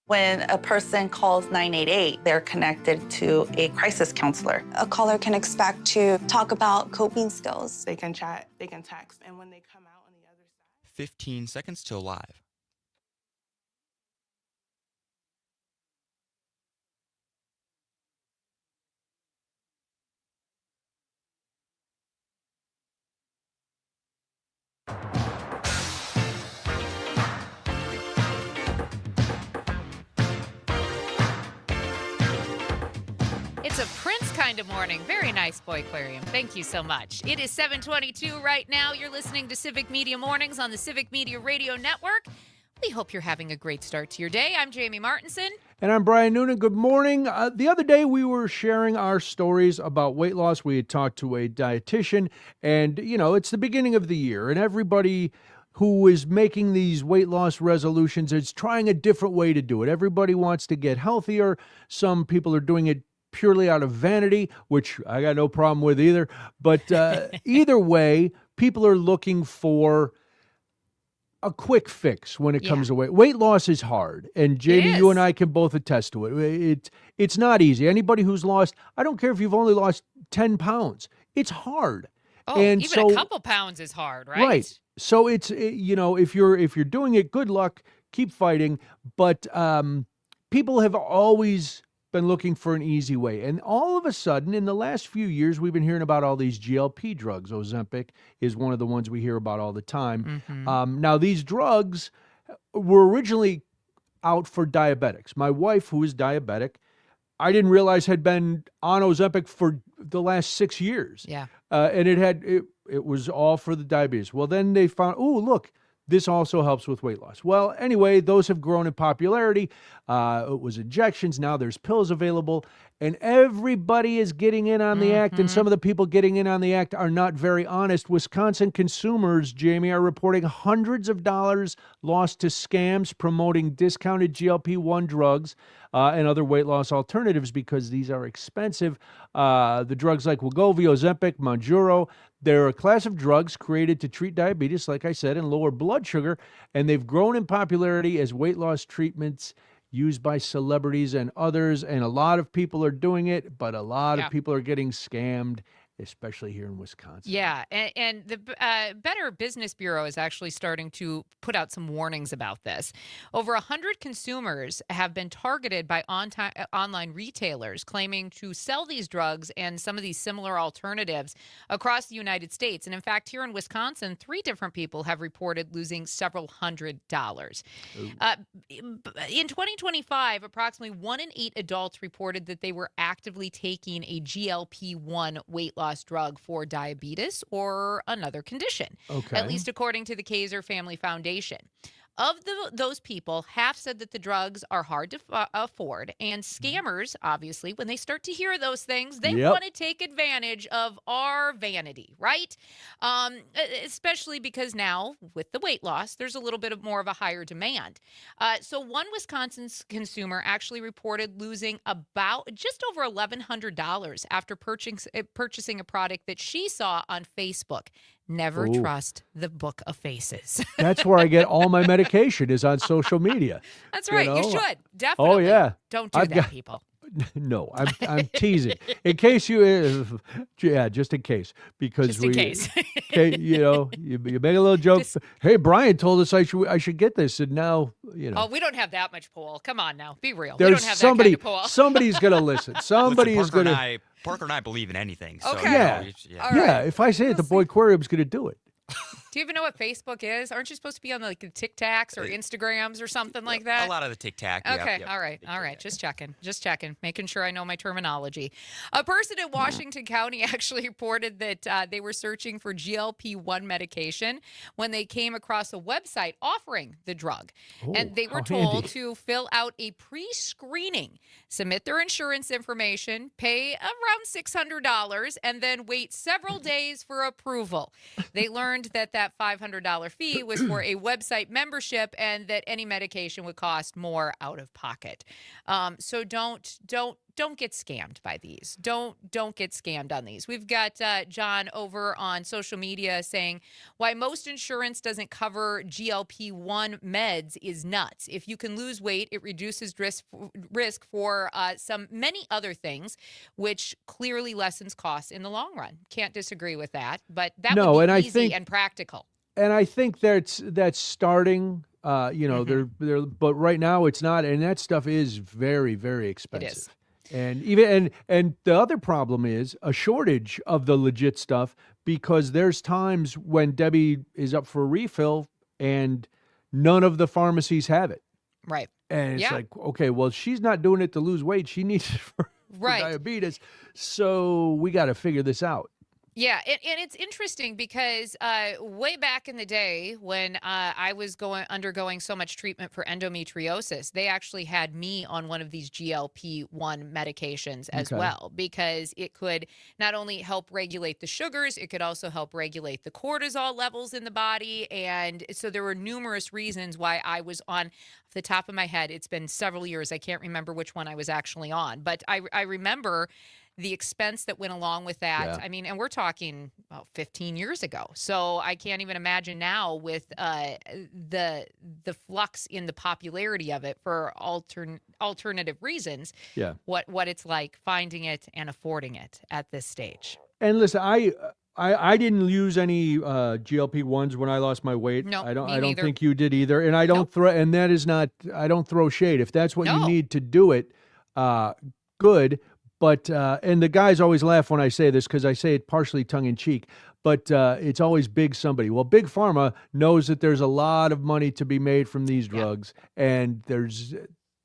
When a person calls 988, they're connected to a crisis counselor. A caller can expect to talk about coping skills. They can chat, they can text, and when they come out on the other side. 15 seconds till live. It's a Prince kind of morning. Very nice, Boy Aquarium. Thank you so much. It is 7:22 right now. You're listening to Civic Media Mornings on the Civic Media Radio Network. We hope you're having a great start to your day. I'm Jamie Martinson. And I'm Brian Noonan. Good morning. The other day we were sharing our stories about weight loss. We had talked to a dietitian, and, you know, it's the beginning of the year, and everybody who is making these weight loss resolutions is trying a different way to do it. Everybody wants to get healthier. Some people are doing it purely out of vanity, which I got no problem with either. But either way, people are looking for a quick fix when it Yeah. comes to weight. Weight loss is hard, and Jamie, you and I can both attest to it. It's not easy. Anybody who's lost, I don't care if you've only lost 10 pounds, it's hard. Oh, And even so, a couple pounds is hard, right? right. So if you're doing it, good luck, keep fighting. But people have always been looking for an easy way. And all of a sudden, in the last few years, we've been hearing about all these GLP drugs. Ozempic is one of the ones we hear about all the time. Now, these drugs were originally out for diabetics. My wife, who is diabetic, I didn't realize had been on Ozempic for the last 6 years. Yeah. And it was all for the diabetes. Well, then they found, oh, look, this also helps with weight loss. Well, anyway, those have grown in popularity. It was injections. Now there's pills available. And everybody is getting in on the act. And some of the people getting in on the act are not very honest. Wisconsin consumers, Jamie, are reporting hundreds of dollars lost to scams promoting discounted GLP-1 drugs and other weight loss alternatives because these are expensive. The drugs like Wegovy, Ozempic, Mounjaro, they're a class of drugs created to treat diabetes, like I said, and lower blood sugar, and they've grown in popularity as weight loss treatments used by celebrities and others, and a lot of people are doing it, but a lot of people are getting scammed, especially here in Wisconsin. Yeah, and the Better Business Bureau is actually starting to put out some warnings about this. Over 100 consumers have been targeted by online retailers claiming to sell these drugs and some of these similar alternatives across the United States. And in fact, here in Wisconsin, 3 different people have reported losing several $100s. In 2025, approximately 1 in 8 adults reported that they were actively taking a GLP-1 weight loss drug for diabetes or another condition, at least according to the Kaiser Family Foundation. Of those people, half said that the drugs are hard to afford, and scammers, obviously, when they start to hear those things, they want to take advantage of our vanity, right? Especially because now, with the weight loss, there's a little bit more of a higher demand. So one Wisconsin consumer actually reported losing about just over $1,100 after purchasing a product that she saw on Facebook. Never trust the book of faces. That's where I get all my medication is on social media. That's right. You should. Definitely. Oh, yeah. Don't do that, people. No, I'm teasing. In case you, just in case, because just in case. you make a little joke. Hey, Brian told us I should get this, and now Oh, we don't have that much pull. Come on now, be real. There's we don't have that kind of pull. Somebody's gonna listen. Somebody is gonna. Parker and I believe in anything. So, Okay. Yeah. If I say it, the boy aquarium's gonna do it. Do you even know what Facebook is? Aren't you supposed to be on the TikToks or Instagrams or something like that? A lot of the TikTok. Okay. Yep. All right. Just checking. Making sure I know my terminology. A person in Washington County actually reported that they were searching for GLP-1 medication when they came across a website offering the drug. And they were told to fill out a pre-screening, submit their insurance information, pay around $600, and then wait several days for approval. They learned that $500 fee was for a website membership and that any medication would cost more out of pocket. So don't get scammed by these. Don't get scammed on these. We've got John over on social media saying why most insurance doesn't cover GLP-1 meds is nuts. If you can lose weight, it reduces risk for many other things, which clearly lessens costs in the long run. Can't disagree with that, but that would be easy and practical. And I think that's starting. They're but right now it's not, and that stuff is very, very expensive. It is. And the other problem is a shortage of the legit stuff, because there's times when Debbie is up for a refill and none of the pharmacies have it. Right. And it's like, okay, well, she's not doing it to lose weight. She needs it for diabetes. So we got to figure this out. Yeah, and it's interesting because way back in the day when I was undergoing so much treatment for endometriosis, they actually had me on one of these GLP-1 medications as well, because it could not only help regulate the sugars, it could also help regulate the cortisol levels in the body. And so there were numerous reasons why I was on. Off the top of my head, it's been several years. I can't remember which one I was actually on, but I remember the expense that went along with that. Yeah. I mean, and we're talking about 15 years ago. So I can't even imagine now with the flux in the popularity of it for alternative reasons, Yeah. what it's like finding it and affording it at this stage. And listen, I didn't use any GLP-1s when I lost my weight. No, I don't me neither. think you did either. And I don't throw, and that is not, I don't throw shade. If that's what you No. need to do it, good. But and the guys always laugh when I say this because I say it partially tongue in cheek. But it's always big somebody. Well, Big Pharma knows that there's a lot of money to be made from these drugs, and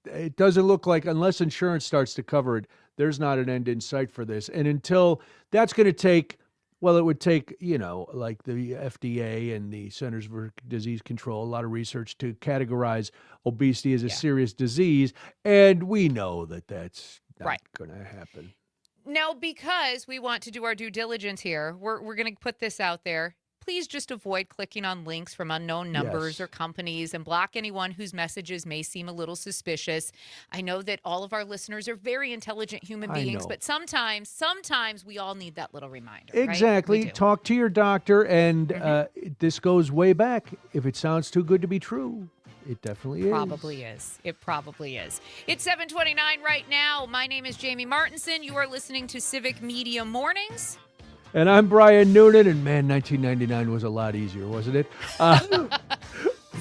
it doesn't look like, unless insurance starts to cover it, there's not an end in sight for this. And until that's going to take, well, it would take, like the FDA and the Centers for Disease Control, a lot of research to categorize obesity as a serious disease. And we know that that's not going to happen. Now, because we want to do our due diligence here, we're going to put this out there. Please just avoid clicking on links from unknown numbers or companies and block anyone whose messages may seem a little suspicious. I know that all of our listeners are very intelligent human beings, but sometimes we all need that little reminder. Exactly. Right? Talk to your doctor, and this goes way back. If it sounds too good to be true, it definitely is. Probably is. It probably is. It's 7:29 right now. My name is Jamie Martinson. You are listening to Civic Media Mornings. And I'm Brian Noonan, and man, 1999 was a lot easier, wasn't it? So we'll much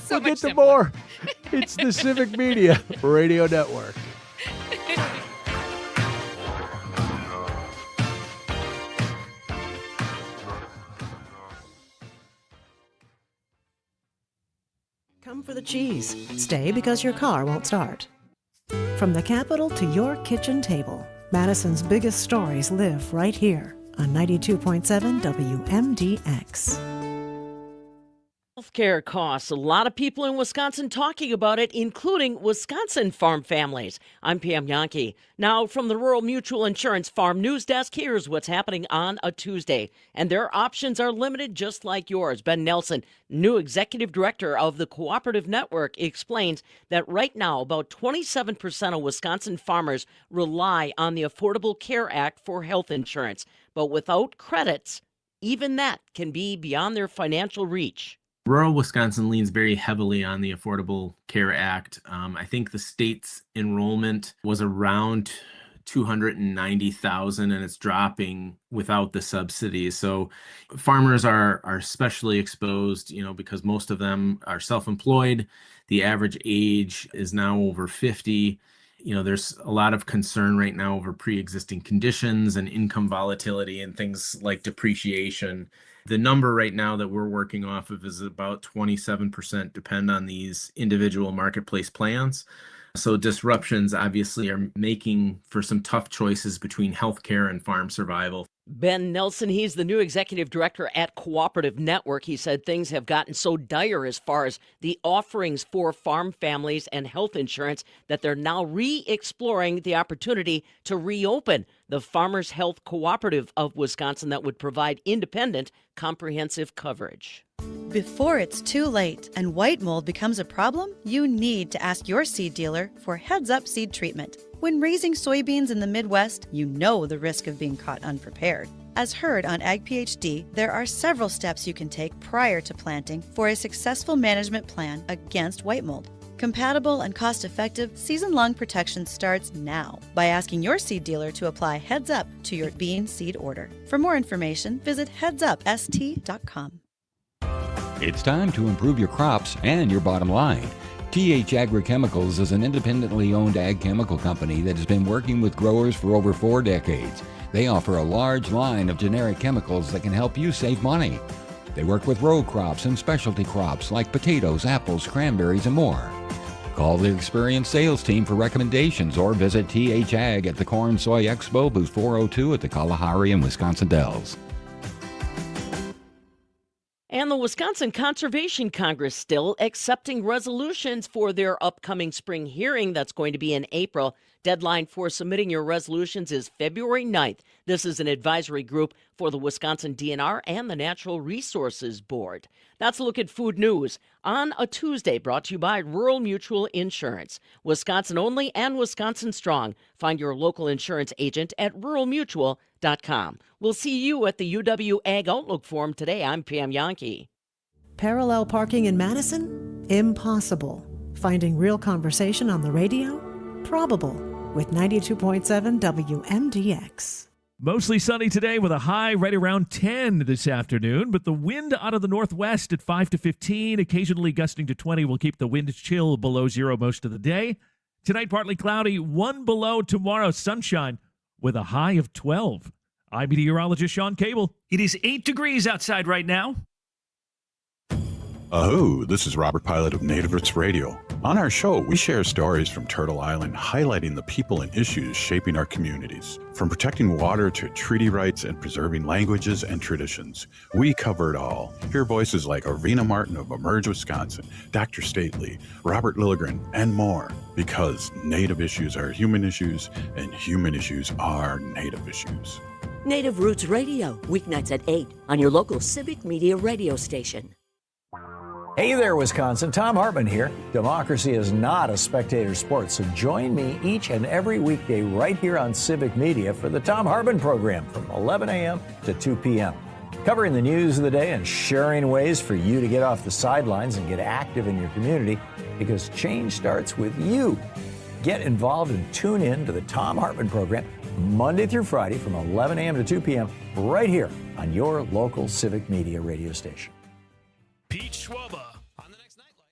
get to simpler. more. It's the Civic Media Radio Network. Come for the cheese. Stay because your car won't start. From the Capitol to your kitchen table, Madison's biggest stories live right here on 92.7 WMDX. Healthcare costs. A lot of people in Wisconsin talking about it, including Wisconsin farm families. I'm Pam Yankee. Now, from the Rural Mutual Insurance Farm News Desk, here's what's happening on a Tuesday. And their options are limited just like yours. Ben Nelson, new executive director of the Cooperative Network, explains that right now about 27% of Wisconsin farmers rely on the Affordable Care Act for health insurance. But without credits, even that can be beyond their financial reach. Rural Wisconsin leans very heavily on the Affordable Care Act. I think the state's enrollment was around 290,000, and it's dropping without the subsidies. So farmers are especially exposed, because most of them are self-employed. The average age is now over 50. There's a lot of concern right now over pre-existing conditions and income volatility and things like depreciation. The number right now that we're working off of is about 27% depend on these individual marketplace plans. So disruptions obviously are making for some tough choices between healthcare and farm survival. Ben Nelson, he's the new executive director at Cooperative Network. He said things have gotten so dire as far as the offerings for farm families and health insurance that they're now re-exploring the opportunity to reopen the Farmers Health Cooperative of Wisconsin that would provide independent, comprehensive coverage. Before it's too late and white mold becomes a problem, you need to ask your seed dealer for Heads Up seed treatment. When raising soybeans in the Midwest, you know the risk of being caught unprepared. As heard on Ag PhD, there are several steps you can take prior to planting for a successful management plan against white mold. Compatible and cost-effective season-long protection starts now by asking your seed dealer to apply Heads Up to your bean seed order. For more information, visit headsupst.com. It's time to improve your crops and your bottom line. TH Agrochemicals is an independently owned ag chemical company that has been working with growers for over 4 decades. They offer a large line of generic chemicals that can help you save money. They work with row crops and specialty crops like potatoes, apples, cranberries, and more. Call the experienced sales team for recommendations or visit TH Ag at the Corn Soy Expo, booth 402 at the Kalahari and Wisconsin Dells. And the Wisconsin Conservation Congress still accepting resolutions for their upcoming spring hearing that's going to be in April. Deadline for submitting your resolutions is February 9th. This is an advisory group for the Wisconsin DNR and the Natural Resources Board. That's a look at food news on a Tuesday, brought to you by Rural Mutual Insurance. Wisconsin only and Wisconsin strong. Find your local insurance agent at ruralmutual.com. We'll see you at the UW Ag Outlook Forum today. I'm Pam Yankee. Parallel parking in Madison? Impossible. Finding real conversation on the radio? Probable. With 92.7 WMDX. Mostly sunny today with a high right around 10 this afternoon, but the wind out of the northwest at 5 to 15, occasionally gusting to 20, will keep the wind chill below zero most of the day. Tonight, partly cloudy, 1 below. Tomorrow, sunshine with a high of 12. I'm meteorologist Sean Cable. It is 8 degrees outside right now. Oh, this is Robert Pilot of Native Roots Radio. On our show, we share stories from Turtle Island, highlighting the people and issues shaping our communities. From protecting water to treaty rights and preserving languages and traditions, we cover it all. Hear voices like Arvina Martin of Emerge Wisconsin, Dr. Stately, Robert Lilligren, and more. Because Native issues are human issues, and human issues are Native issues. Native Roots Radio, weeknights at 8 on your local Civic Media radio station. Hey there, Wisconsin. Tom Hartman here. Democracy is not a spectator sport, so join me each and every weekday right here on Civic Media for the Tom Hartman program from 11 a.m. to 2 p.m. Covering the news of the day and sharing ways for you to get off the sidelines and get active in your community, because change starts with you. Get involved and tune in to the Tom Hartman program Monday through Friday from 11 a.m. to 2 p.m. right here on your local Civic Media radio station. Pete Schwaba.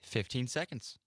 15 seconds.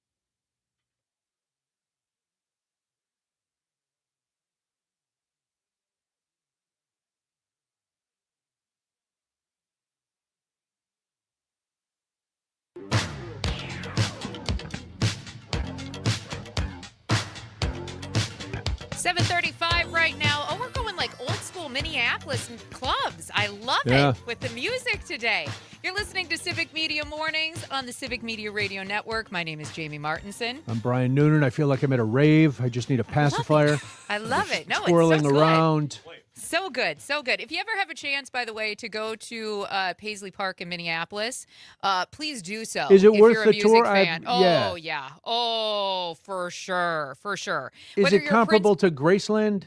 $7:35 right now. Oh, we're going like old school Minneapolis clubs. I love Yeah. it with the music today. You're listening to Civic Media Mornings on the Civic Media Radio Network. My name is Jamie Martinson. I'm Brian Noonan. I feel like I'm at a rave. I just need a pacifier. I love it. No, Swirling it's so around. Good. So good, so good. If you ever have a chance, by the way, to go to Paisley Park in Minneapolis, please do so. Is it if worth you're a the music tour? fan. Yeah. Oh, yeah. Oh, for sure, for sure. Is Whether it you're comparable to Graceland?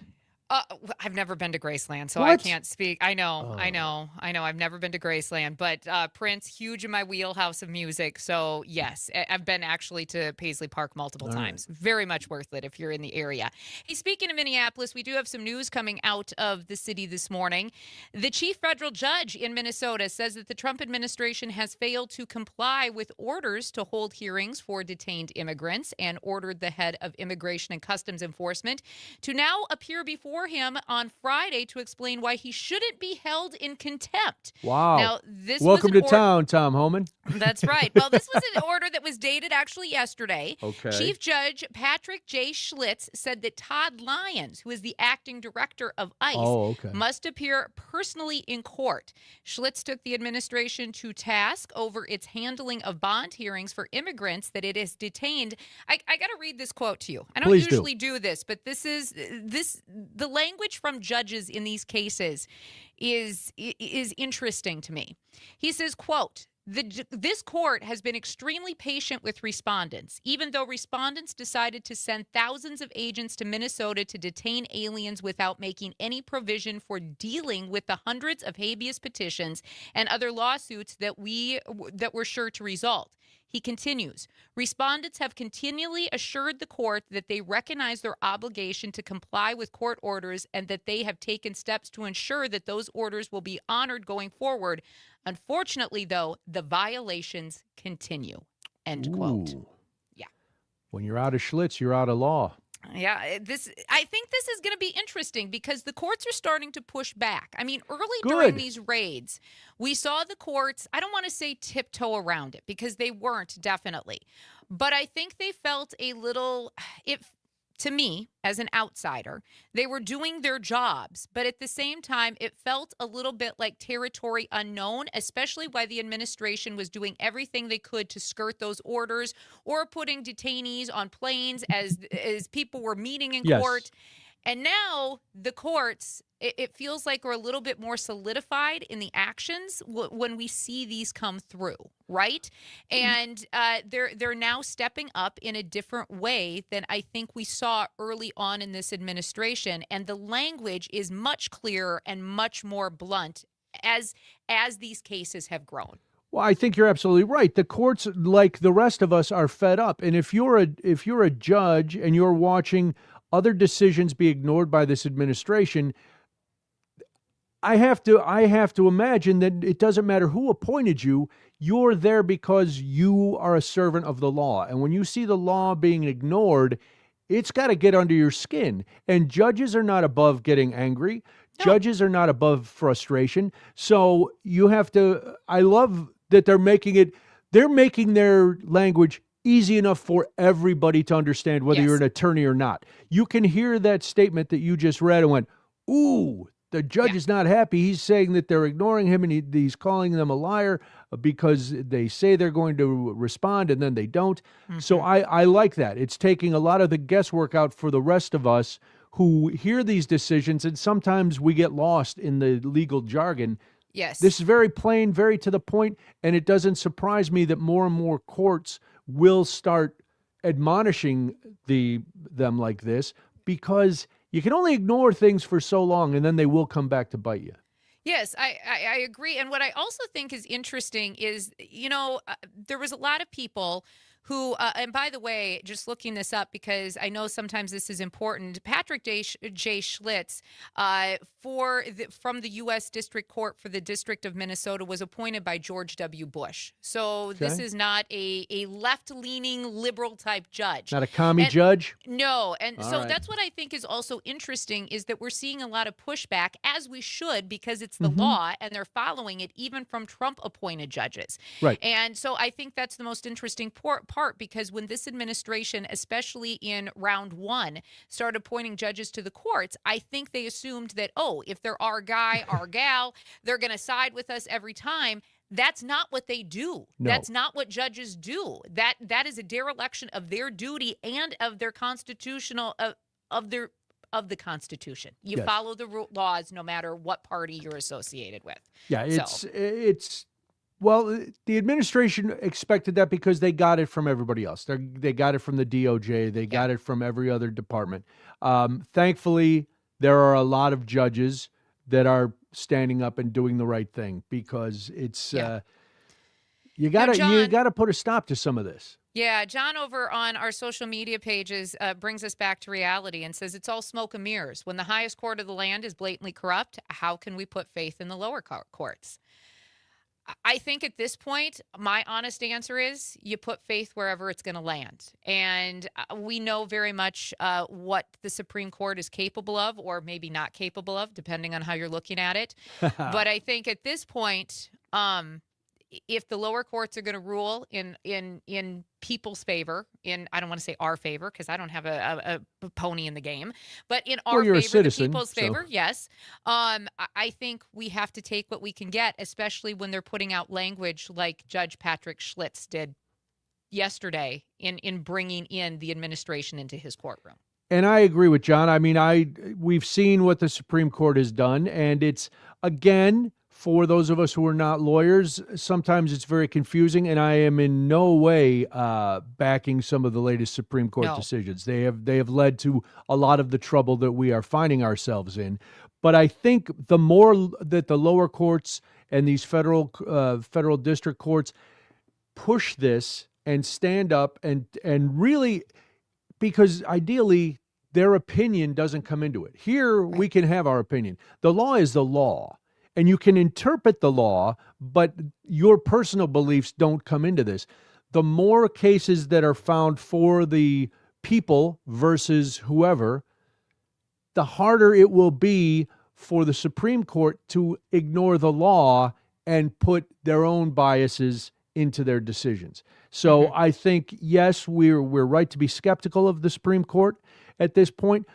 I've never been to Graceland, so I What? can't speak. I know. I've never been to Graceland, but Prince, huge in my wheelhouse of music. So yes, I've been actually to Paisley Park multiple times. Very much worth it if you're in the area. Hey, speaking of Minneapolis, we do have some news coming out of the city this morning. The chief federal judge in Minnesota says that the Trump administration has failed to comply with orders to hold hearings for detained immigrants, and ordered the head of Immigration and Customs Enforcement to now appear before him on Friday to explain why he shouldn't be held in contempt. Wow. Now, this Welcome was to town, Tom Homan. That's right. Well, this was an order that was dated actually yesterday. Okay. Chief Judge Patrick J. Schlitz said that Todd Lyons, who is the acting director of ICE, must appear personally in court. Schlitz took the administration to task over its handling of bond hearings for immigrants that it has detained. I got to read this quote to you. I don't usually do this, but the language from judges in these cases is interesting to me. He says, quote, this court has been extremely patient with respondents, even though respondents decided to send thousands of agents to Minnesota to detain aliens without making any provision for dealing with the hundreds of habeas petitions and other lawsuits that were sure to result. He continues, respondents have continually assured the court that they recognize their obligation to comply with court orders and that they have taken steps to ensure that those orders will be honored going forward. Unfortunately, though, the violations continue. End quote. Yeah. When you're out of Schlitz, you're out of law. Yeah, I think this is going to be interesting because the courts are starting to push back. I mean, early during these raids, we saw the courts, I don't want to say tiptoe around it because they weren't, definitely. But I think they felt a little, to me, as an outsider, they were doing their jobs, but at the same time, it felt a little bit like territory unknown, especially while the administration was doing everything they could to skirt those orders or putting detainees on planes as people were meeting in Yes. court. And now the courts, it feels like are a little bit more solidified in the actions when we see these come through, right? And they're now stepping up in a different way than I think we saw early on in this administration. And the language is much clearer and much more blunt as these cases have grown. Well, I think you're absolutely right. The courts, like the rest of us, are fed up. And if you're a judge and you're watching other decisions be ignored by this administration, I have to imagine that it doesn't matter who appointed you, you're there because you are a servant of the law. And when you see the law being ignored, it's got to get under your skin. And judges are not above getting angry. No. Judges are not above frustration. So you have to, I love that they're making their language easy enough for everybody to understand, whether you're an attorney or not. You can hear that statement that you just read and went, ooh, the judge is not happy. He's saying that they're ignoring him, and he's calling them a liar because they say they're going to respond and then they don't. Mm-hmm. So I like that. It's taking a lot of the guesswork out for the rest of us who hear these decisions, and sometimes we get lost in the legal jargon. Yes. This is very plain, very to the point, and it doesn't surprise me that more and more courts will start admonishing them like this, because you can only ignore things for so long, and then they will come back to bite you. Yes, I agree. And what I also think is interesting is, there was a lot of people who, and by the way, just looking this up because I know sometimes this is important, Patrick J. Schlitz from the U.S. District Court for the District of Minnesota was appointed by George W. Bush. So this is not a left-leaning liberal type judge. Not a commie judge? No. And that's what I think is also interesting, is that we're seeing a lot of pushback, as we should, because it's the law and they're following it even from Trump-appointed judges. Right. And so I think that's the most interesting part, because when this administration, especially in round one, started appointing judges to the courts, I think they assumed that, if they're our guy, our gal, they're going to side with us every time. That's not what they do. No. That's not what judges do. That is a dereliction of their duty and of their constitutional of the Constitution. You follow the laws no matter what party you're associated with. Yeah, it's well, the administration expected that because they got it from everybody else. They got it from the DOJ. They got it from every other department. Thankfully, there are a lot of judges that are standing up and doing the right thing, because it's you gotta put a stop to some of this. Yeah, John over on our social media pages brings us back to reality and says it's all smoke and mirrors. When the highest court of the land is blatantly corrupt, how can we put faith in the lower courts? I think at this point, my honest answer is you put faith wherever it's going to land. And we know very much what the Supreme Court is capable of, or maybe not capable of, depending on how you're looking at it. But I think at this point, if the lower courts are going to rule in people's favor, I don't want to say our favor because I don't have a pony in the game, but in our favor, citizen, the people's favor, yes. I think we have to take what we can get, especially when they're putting out language like Judge Patrick Schlitz did yesterday in bringing in the administration into his courtroom. And I agree with John. I mean, we've seen what the Supreme Court has done, and it's, again, for those of us who are not lawyers, sometimes it's very confusing, and I am in no way backing some of the latest Supreme Court decisions. They have led to a lot of the trouble that we are finding ourselves in. But I think the more that the lower courts and these federal district courts push this and stand up and really, because ideally their opinion doesn't come into it. Here we can have our opinion. The law is the law. And you can interpret the law, but your personal beliefs don't come into this. The more cases that are found for the people versus whoever, the harder it will be for the Supreme Court to ignore the law and put their own biases into their decisions. So I think, yes, we're right to be skeptical of the Supreme Court, at this point.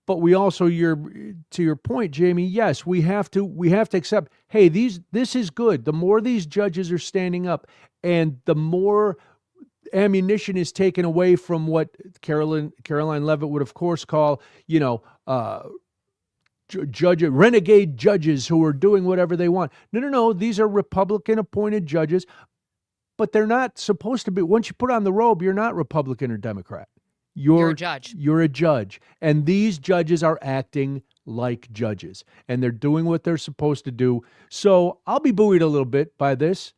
But we also, to your point, Jamie, yes, we have to accept, hey, this is good. The more these judges are standing up, and the more ammunition is taken away from what Caroline Leavitt would, of course, call, renegade judges who are doing whatever they want. No. These are Republican-appointed judges, but they're not supposed to be. Once you put on the robe, you're not Republican or Democrat. You're a judge. You're a judge. And these judges are acting like judges, and they're doing what they're supposed to do. So I'll be buoyed a little bit by this,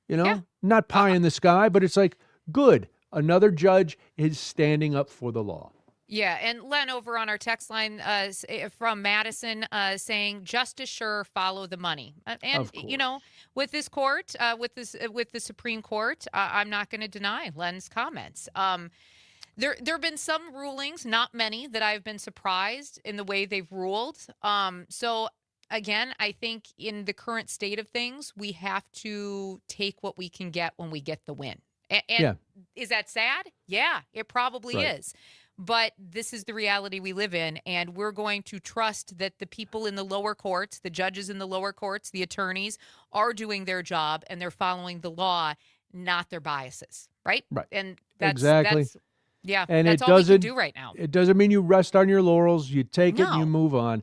not pie in the sky, but it's like, good. Another judge is standing up for the law. Yeah, and Len over on our text line from Madison saying, "Just as sure, follow the money." And with this court, with the Supreme Court, I'm not going to deny Len's comments. There have been some rulings, not many, that I've been surprised in the way they've ruled. So again, I think in the current state of things, we have to take what we can get when we get the win. And is that sad? Yeah, it probably is. But this is the reality we live in, and we're going to trust that the people in the lower courts, the judges in the lower courts, the attorneys, are doing their job, and they're following the law, not their biases, right? Right. And that's exactly. And that's all we can do right now. It doesn't mean you rest on your laurels. You take it and you move on.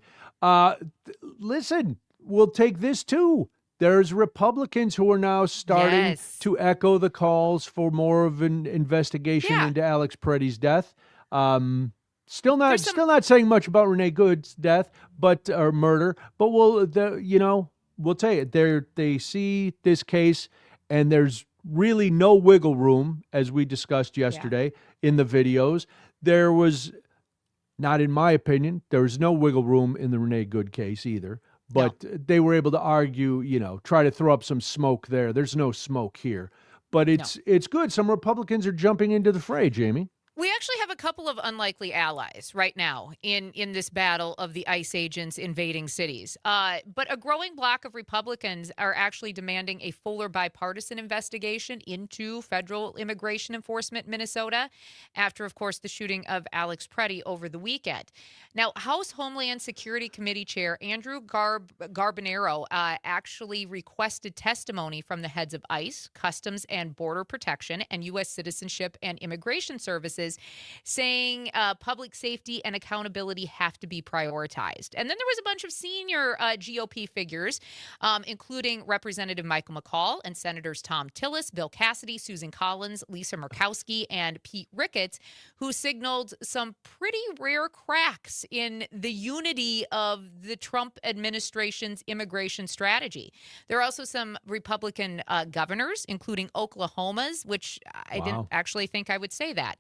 Listen, we'll take this too. There's Republicans who are now starting to echo the calls for more of an investigation into Alex Preddy's death. Still not saying much about Renee Good's death, or murder, but we'll tell you, they see this case, and there's really no wiggle room, as we discussed yesterday in the videos. There was, not in my opinion, there was no wiggle room in the Renee Good case either. But they were able to argue, try to throw up some smoke there. There's no smoke here. But it's good. Some Republicans are jumping into the fray, Jamie. We actually have a couple of unlikely allies right now in this battle of the ICE agents invading cities. But a growing block of Republicans are actually demanding a fuller bipartisan investigation into federal immigration enforcement in Minnesota after, of course, the shooting of Alex Preddy over the weekend. Now, House Homeland Security Committee Chair Andrew Garbanero actually requested testimony from the heads of ICE, Customs and Border Protection, and U.S. Citizenship and Immigration Services, saying public safety and accountability have to be prioritized. And then there was a bunch of senior GOP figures, including Representative Michael McCall and Senators Tom Tillis, Bill Cassidy, Susan Collins, Lisa Murkowski, and Pete Ricketts, who signaled some pretty rare cracks in the unity of the Trump administration's immigration strategy. There are also some Republican governors, including Oklahoma's, which I didn't actually think I would say that.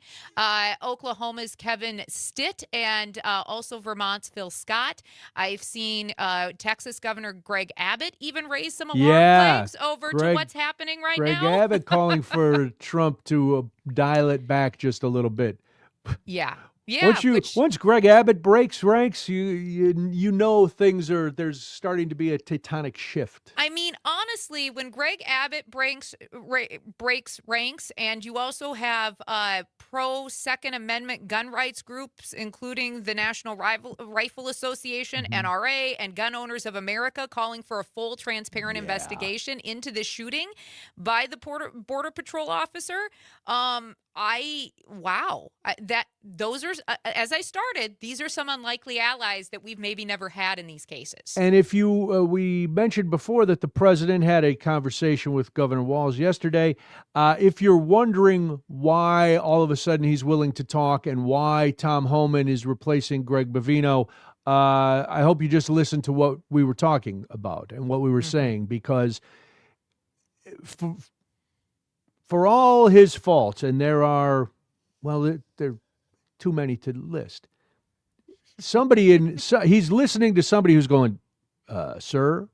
Oklahoma's Kevin Stitt and also Vermont's Phil Scott. I've seen Texas Governor Greg Abbott even raise some alarm flags over to what's happening right now. Greg Abbott calling for Trump to dial it back just a little bit. Yeah. Once Greg Abbott breaks ranks, you know there's starting to be a tectonic shift. I mean, honestly, when Greg Abbott breaks ranks, and you also have pro Second Amendment gun rights groups, including the National Rifle Association, NRA, and Gun Owners of America, calling for a full, transparent investigation into the shooting by the Border Patrol officer. Those are, as I started, these are some unlikely allies that we've maybe never had in these cases. And if we mentioned before that the president had a conversation with Governor Walz yesterday. If you're wondering why all of a sudden he's willing to talk and why Tom Homan is replacing Greg Bovino, I hope you just listened to what we were talking about and what we were saying, because for all his faults, and there are too many to list. He's listening to somebody who's going, "Sir,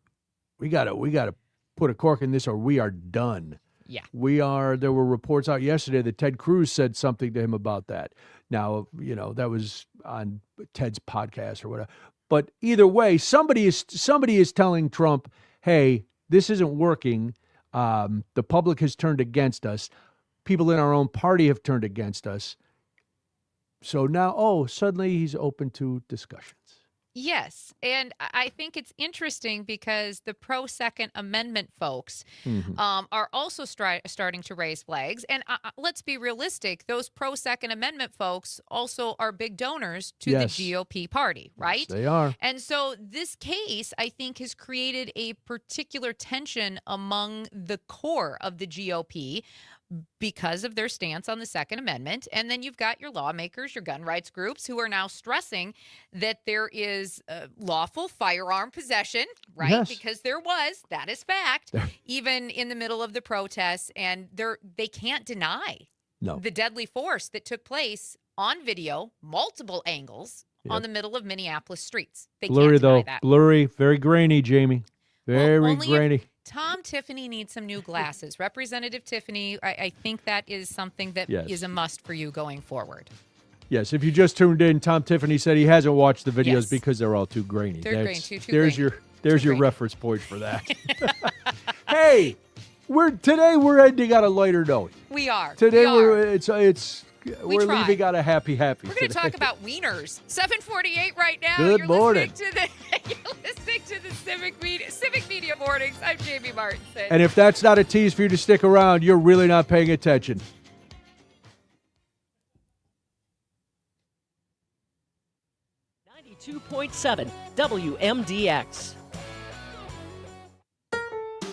we gotta put a cork in this, or we are done." Yeah, There were reports out yesterday that Ted Cruz said something to him about that. Now, that was on Ted's podcast or whatever. But either way, somebody is telling Trump, "Hey, this isn't working. The public has turned against us. People in our own party have turned against us. So now, suddenly he's open to discussions. Yes. And I think it's interesting because the pro Second Amendment folks are also starting to raise flags. And let's be realistic. Those pro Second Amendment folks also are big donors to the GOP party, right? Yes, they are. And so this case, I think, has created a particular tension among the core of the GOP because of their stance on the Second Amendment. And then you've got your lawmakers, your gun rights groups, who are now stressing that there is lawful firearm possession, right? Yes. Because that is fact, even in the middle of the protests. And they can't deny the deadly force that took place on video, multiple angles, on the middle of Minneapolis streets. They Blurry, can't deny though. that. Blurry, very grainy, Jamie. Very grainy. Tom Tiffany needs some new glasses. Representative Tiffany, I think that is something that is a must for you going forward. Yes, if you just tuned in, Tom Tiffany said he hasn't watched the videos because they're all too grainy. They're grainy, too there's grainy. There's your reference point for that. Hey, today we're ending on a lighter note. We are. Today we're leaving on a happy. We're going to talk about wieners. 7:48 right now. Good morning. You're listening to the Civic Media Mornings. I'm Jamie Martinson. And if that's not a tease for you to stick around, you're really not paying attention. .7 WMDX.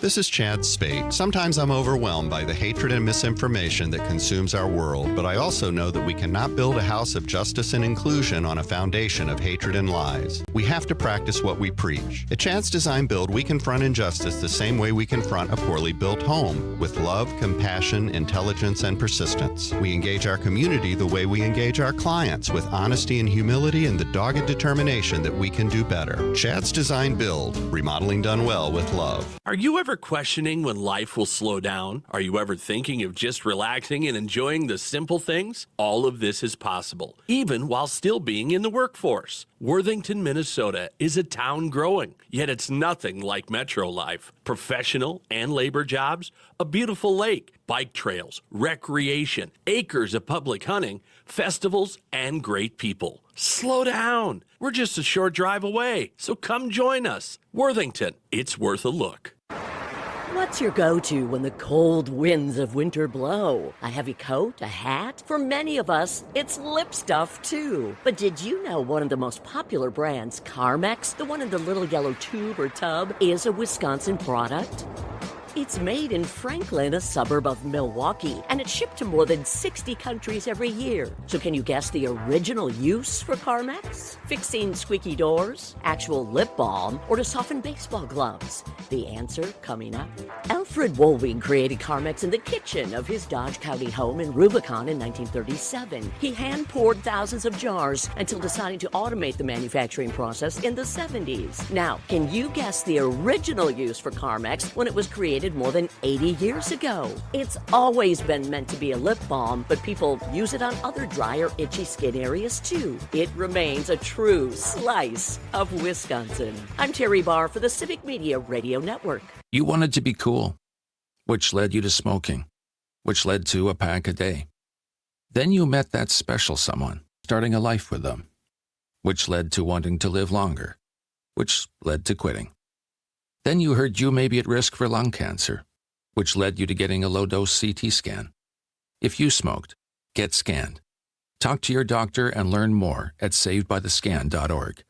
This is Chad Spate. Sometimes I'm overwhelmed by the hatred and misinformation that consumes our world, but I also know that we cannot build a house of justice and inclusion on a foundation of hatred and lies. We have to practice what we preach. At Chad's Design Build, we confront injustice the same way we confront a poorly built home, with love, compassion, intelligence, and persistence. We engage our community the way we engage our clients, with honesty and humility and the dogged determination that we can do better. Chad's Design Build, remodeling done well with love. Are you ever questioning when life will slow down? Are you ever thinking of just relaxing and enjoying the simple things? All of this is possible, even while still being in the workforce. Worthington, Minnesota is a town growing, yet it's nothing like metro life. Professional and labor jobs, a beautiful lake, bike trails, recreation, acres of public hunting, festivals, and great people. Slow down. We're just a short drive away, so come join us. Worthington, it's worth a look. What's your go-to when the cold winds of winter blow? A heavy coat, a hat? For many of us, it's lip stuff too. But did you know one of the most popular brands, Carmex, the one in the little yellow tube or tub, is a Wisconsin product? It's made in Franklin, a suburb of Milwaukee, and it's shipped to more than 60 countries every year. So can you guess the original use for Carmex? Fixing squeaky doors, actual lip balm, or to soften baseball gloves? The answer coming up. Alfred Wolving created Carmex in the kitchen of his Dodge County home in Rubicon in 1937. He hand-poured thousands of jars until deciding to automate the manufacturing process in the 70s. Now, can you guess the original use for Carmex when it was created more than 80 years ago? It's always been meant to be a lip balm, but people use it on other dry or itchy skin areas too. It remains a true slice of Wisconsin. I'm Terry Barr for the Civic Media Radio Network. You wanted to be cool, which led you to smoking, which led to a pack a day. Then you met that special someone, starting a life with them, which led to wanting to live longer, which led to quitting. Then you heard you may be at risk for lung cancer, which led you to getting a low-dose CT scan. If you smoked, get scanned. Talk to your doctor and learn more at savedbythescan.org.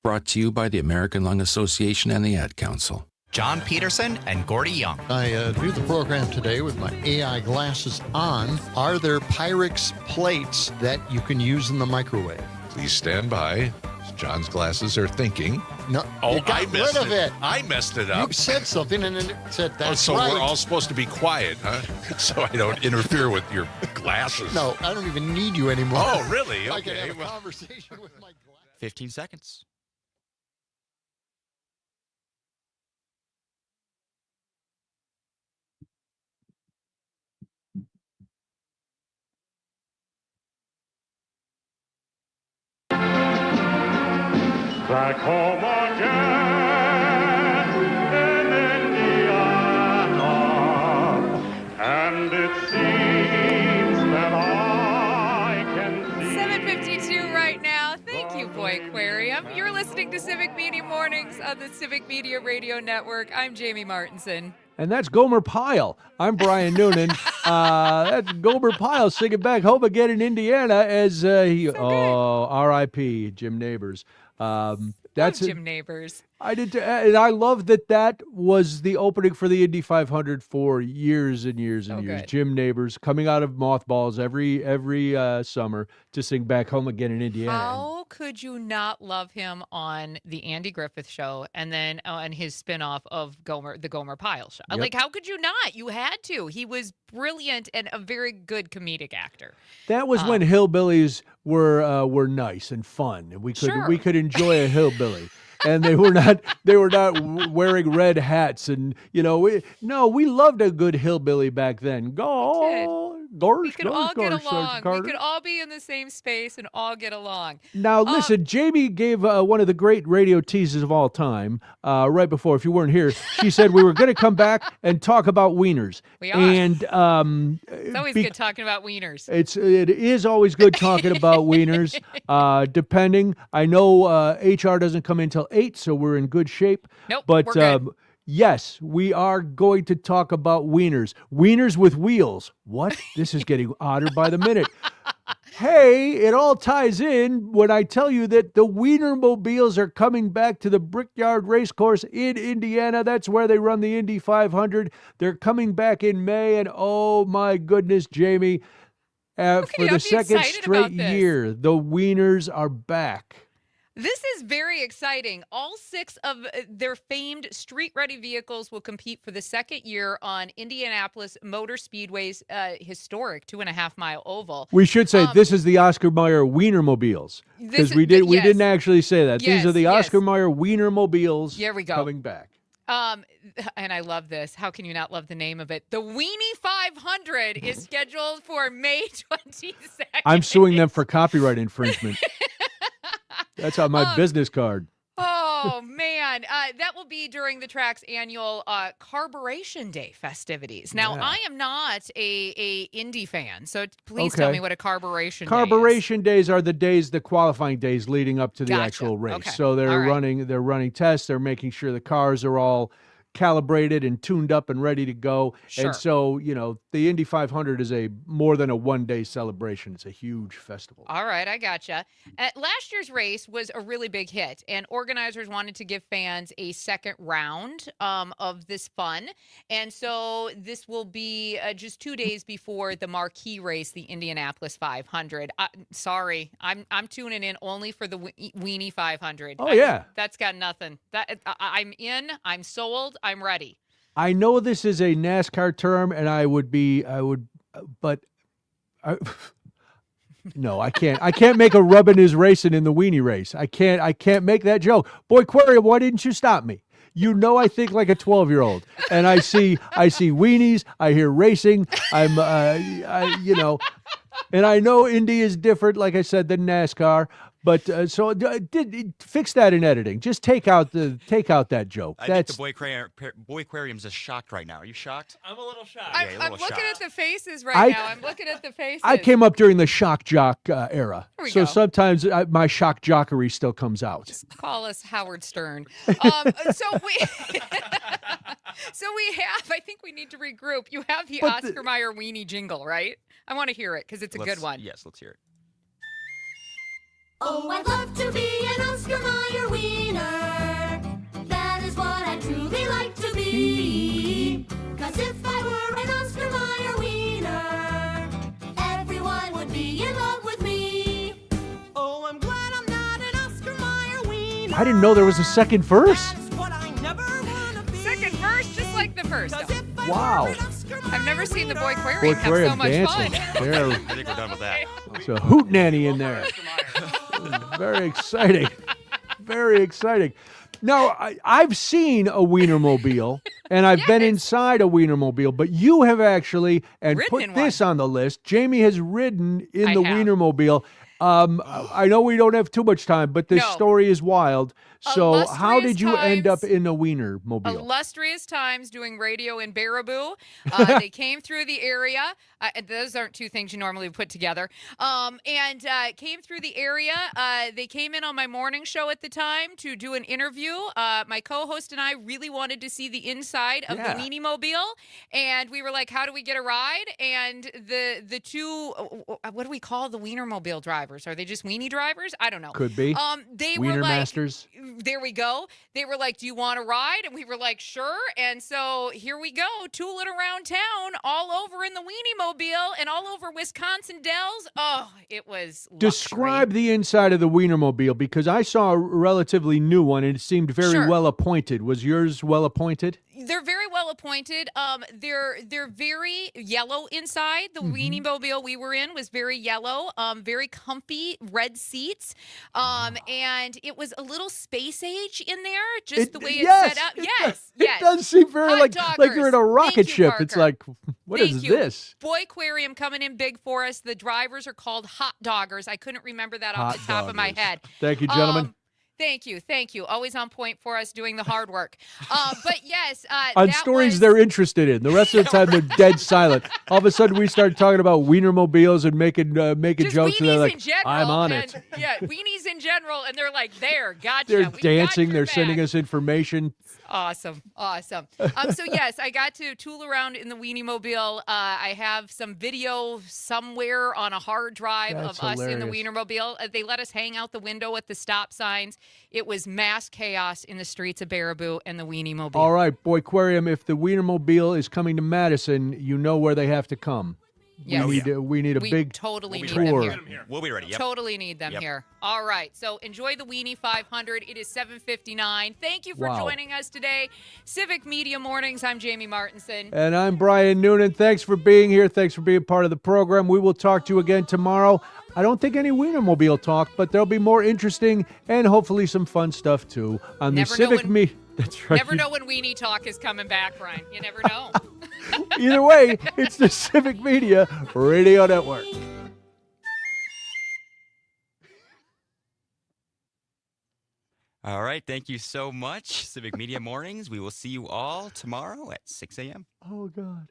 Brought to you by the American Lung Association and the Ad Council. John Peterson and Gordy Young. I do the program today with my AI glasses on. Are there Pyrex plates that you can use in the microwave? Please stand by. John's glasses are thinking. No, you got rid of it. I messed it up. You said something and then it said that's so right. we're all supposed to be quiet, huh? So I don't interfere with your glasses. No, I don't even need you anymore. Oh, really? Okay. I can have a conversation with my glasses. 15 seconds. Back home again in Indiana, and it seems that I can see. 7:59 the Civic Media Radio Network. I'm Jamie Martinson. And that's Gomer Pyle. I'm Brian Noonan. That's Gomer Pyle singing back home again in Indiana as R.I.P. Jim Neighbors. That's Jim Neighbors. I did, and I love that was the opening for the Indy 500 for years and years and years. Good. Jim Neighbors coming out of mothballs every summer to sing back home again in Indiana. How could you not love him on the Andy Griffith Show and then on his spinoff of the Gomer Pyle Show? Yep. Like, how could you not? You had to. He was brilliant and a very good comedic actor. That was when hillbillies were nice and fun, and we could enjoy a hillbilly. And they were not wearing red hats, and we loved a good hillbilly back then. We could all get along. We could all be in the same space and all get along. Now listen, Jamie gave one of the great radio teases of all time right before. If you weren't here, she said we were going to come back and talk about wieners. We are. And it's always good talking about wieners. It is always good talking about wieners. Depending, I know HR doesn't come in until 8, so we're in good shape. Nope, but we're good. yes, we are going to talk about wieners. Wieners with wheels. What? This is getting odder by the minute. Hey, it all ties in when I tell you that the Wienermobiles are coming back to the Brickyard Racecourse in Indiana. That's where they run the Indy 500. They're coming back in May, and oh my goodness, Jamie, for the second straight year, the Wieners are back. This is very exciting. All 6 of their famed street-ready vehicles will compete for the second year on Indianapolis Motor Speedway's historic 2.5-mile oval. We should say this is the Oscar Mayer Wienermobiles, because we didn't actually say that. These are the Oscar Mayer Wienermobiles. Here we go. Coming back. And I love this. How can you not love the name of it? The Weenie 500 is scheduled for May 22nd. I'm suing them for copyright infringement. That's on my business card. Oh, man. That will be during the track's annual Carburation Day festivities. Now, I am not a Indy fan, so please tell me what a Carburation Day is. Carburation days are the qualifying days leading up to the actual race. Okay. So they're running tests. They're making sure the cars are all calibrated and tuned up and ready to go. Sure. And so, the Indy 500 is more than a one-day celebration. It's a huge festival. All right, I gotcha. Last year's race was a really big hit, and organizers wanted to give fans a second round of this fun. And so this will be just 2 days before the marquee race, the Indianapolis 500. Sorry, I'm tuning in only for the Weenie 500. Oh, That's got nothing. I'm in. I'm sold. I'm ready. I know this is a NASCAR term, and no, I can't. I can't make a rubbing is racing in the weenie race. I can't make that joke. Boy, Quarium, why didn't you stop me? I think like a 12-year-old, and I see weenies. I hear racing. And I know Indy is different, like I said, than NASCAR. But fix that in editing. Just take out that joke. I think the boy aquarium's just shocked right now. Are you shocked? I'm a little shocked. I'm looking at the faces now. I'm looking at the faces. I came up during the shock jock era, so sometimes my shock jockery still comes out. Just call us Howard Stern. So we have. I think we need to regroup. You have the Oscar Mayer weenie jingle, right? I want to hear it because it's a good one. Yes, let's hear it. Oh, I'd love to be an Oscar Mayer wiener. That is what I truly like to be. 'Cause if I were an Oscar Mayer wiener, everyone would be in love with me. Oh, I'm glad I'm not an Oscar Mayer wiener. I didn't know there was a second verse. That's what I never wanna be. Second verse, just like the first. Wow. I've never seen the Boy Aquarium have so much dancing. fun. I think we're done with that. It's a hootenanny in there. Very exciting. Very exciting. Now, I've seen a Wienermobile, and I've been inside a Wienermobile, but you have actually, and Ridden put in this on the list, Jamie has ridden in the Wienermobile, I know we don't have too much time, but this No. story is wild. So, how Illustrious did you end up times. in a wiener mobile? Illustrious times doing radio in Baraboo. They came through the area. Those aren't two things you normally put together. And came through the area. They came in on my morning show at the time to do an interview. My co-host and I really wanted to see the inside of the Weenie Mobile, and we were like, "How do we get a ride?" And the two, what do we call the Wiener Mobile drivers? Are they just weenie drivers? I don't know. Could be. They Wiener were like, masters. there we go. They were like, "Do you want to ride?" And we were like, "Sure." And so here we go, tooling around town, all over in the Weenie Mobile and all over Wisconsin Dells. Oh, it was luxury. Describe the inside of the Wienermobile, because I saw a relatively new one and it seemed very Sure. well appointed. Was yours well appointed? They're very well appointed. They're very yellow inside. The Mm-hmm. Weenie Mobile we were in was very yellow. Very comfy red seats. And it was a little space age in there, just the way it's yes, set up. it Yes, does. yes. It does seem very Hot like you're in a doggers. rocket Thank you, ship. It's Parker. like, what is Thank you. this? Boy Aquarium coming in big for us. The drivers are called hot doggers. I couldn't remember that off the top of my head. Thank you, gentlemen. Thank you. Thank you. Always on point for us doing the hard work. But yes, On that stories was, they're interested in. The rest of the time they're dead silent. All of a sudden we start talking about Wienermobiles and making just jokes, and they're weenies like, in general. "I'm on and, it." Yeah, weenies in general, and they're like, "There, gotcha." They're We got dancing. your They're back. sending us information. Awesome. So yes, I got to tool around in the Weenie Mobile. I have some video somewhere on a hard drive That's of us in the hilarious. Wiener Mobile. They let us hang out the window at the stop signs. It was mass chaos in the streets of Baraboo and the Weenie Mobile. All right, Boy Aquarium, if the Wienermobile is coming to Madison, you know where they have to come. Yes. We need a We big totally need tour. them here. We'll be ready. Yep. Totally need them Yep. here. All right. So enjoy the Weenie 500. It is 7:59. Thank you for Wow. joining us today. Civic Media Mornings. I'm Jamie Martinson. And I'm Brian Noonan. Thanks for being here. Thanks for being part of the program. We will talk to you again tomorrow. I don't think any Wienermobile talk, but there'll be more interesting and hopefully some fun stuff too on the Never know Civic when- Media. That's right. Never know when Weenie Talk is coming back, Brian. You never know. Either way, it's the Civic Media Radio Network. All right. Thank you so much, Civic Media Mornings. We will see you all tomorrow at 6 a.m. Oh, God.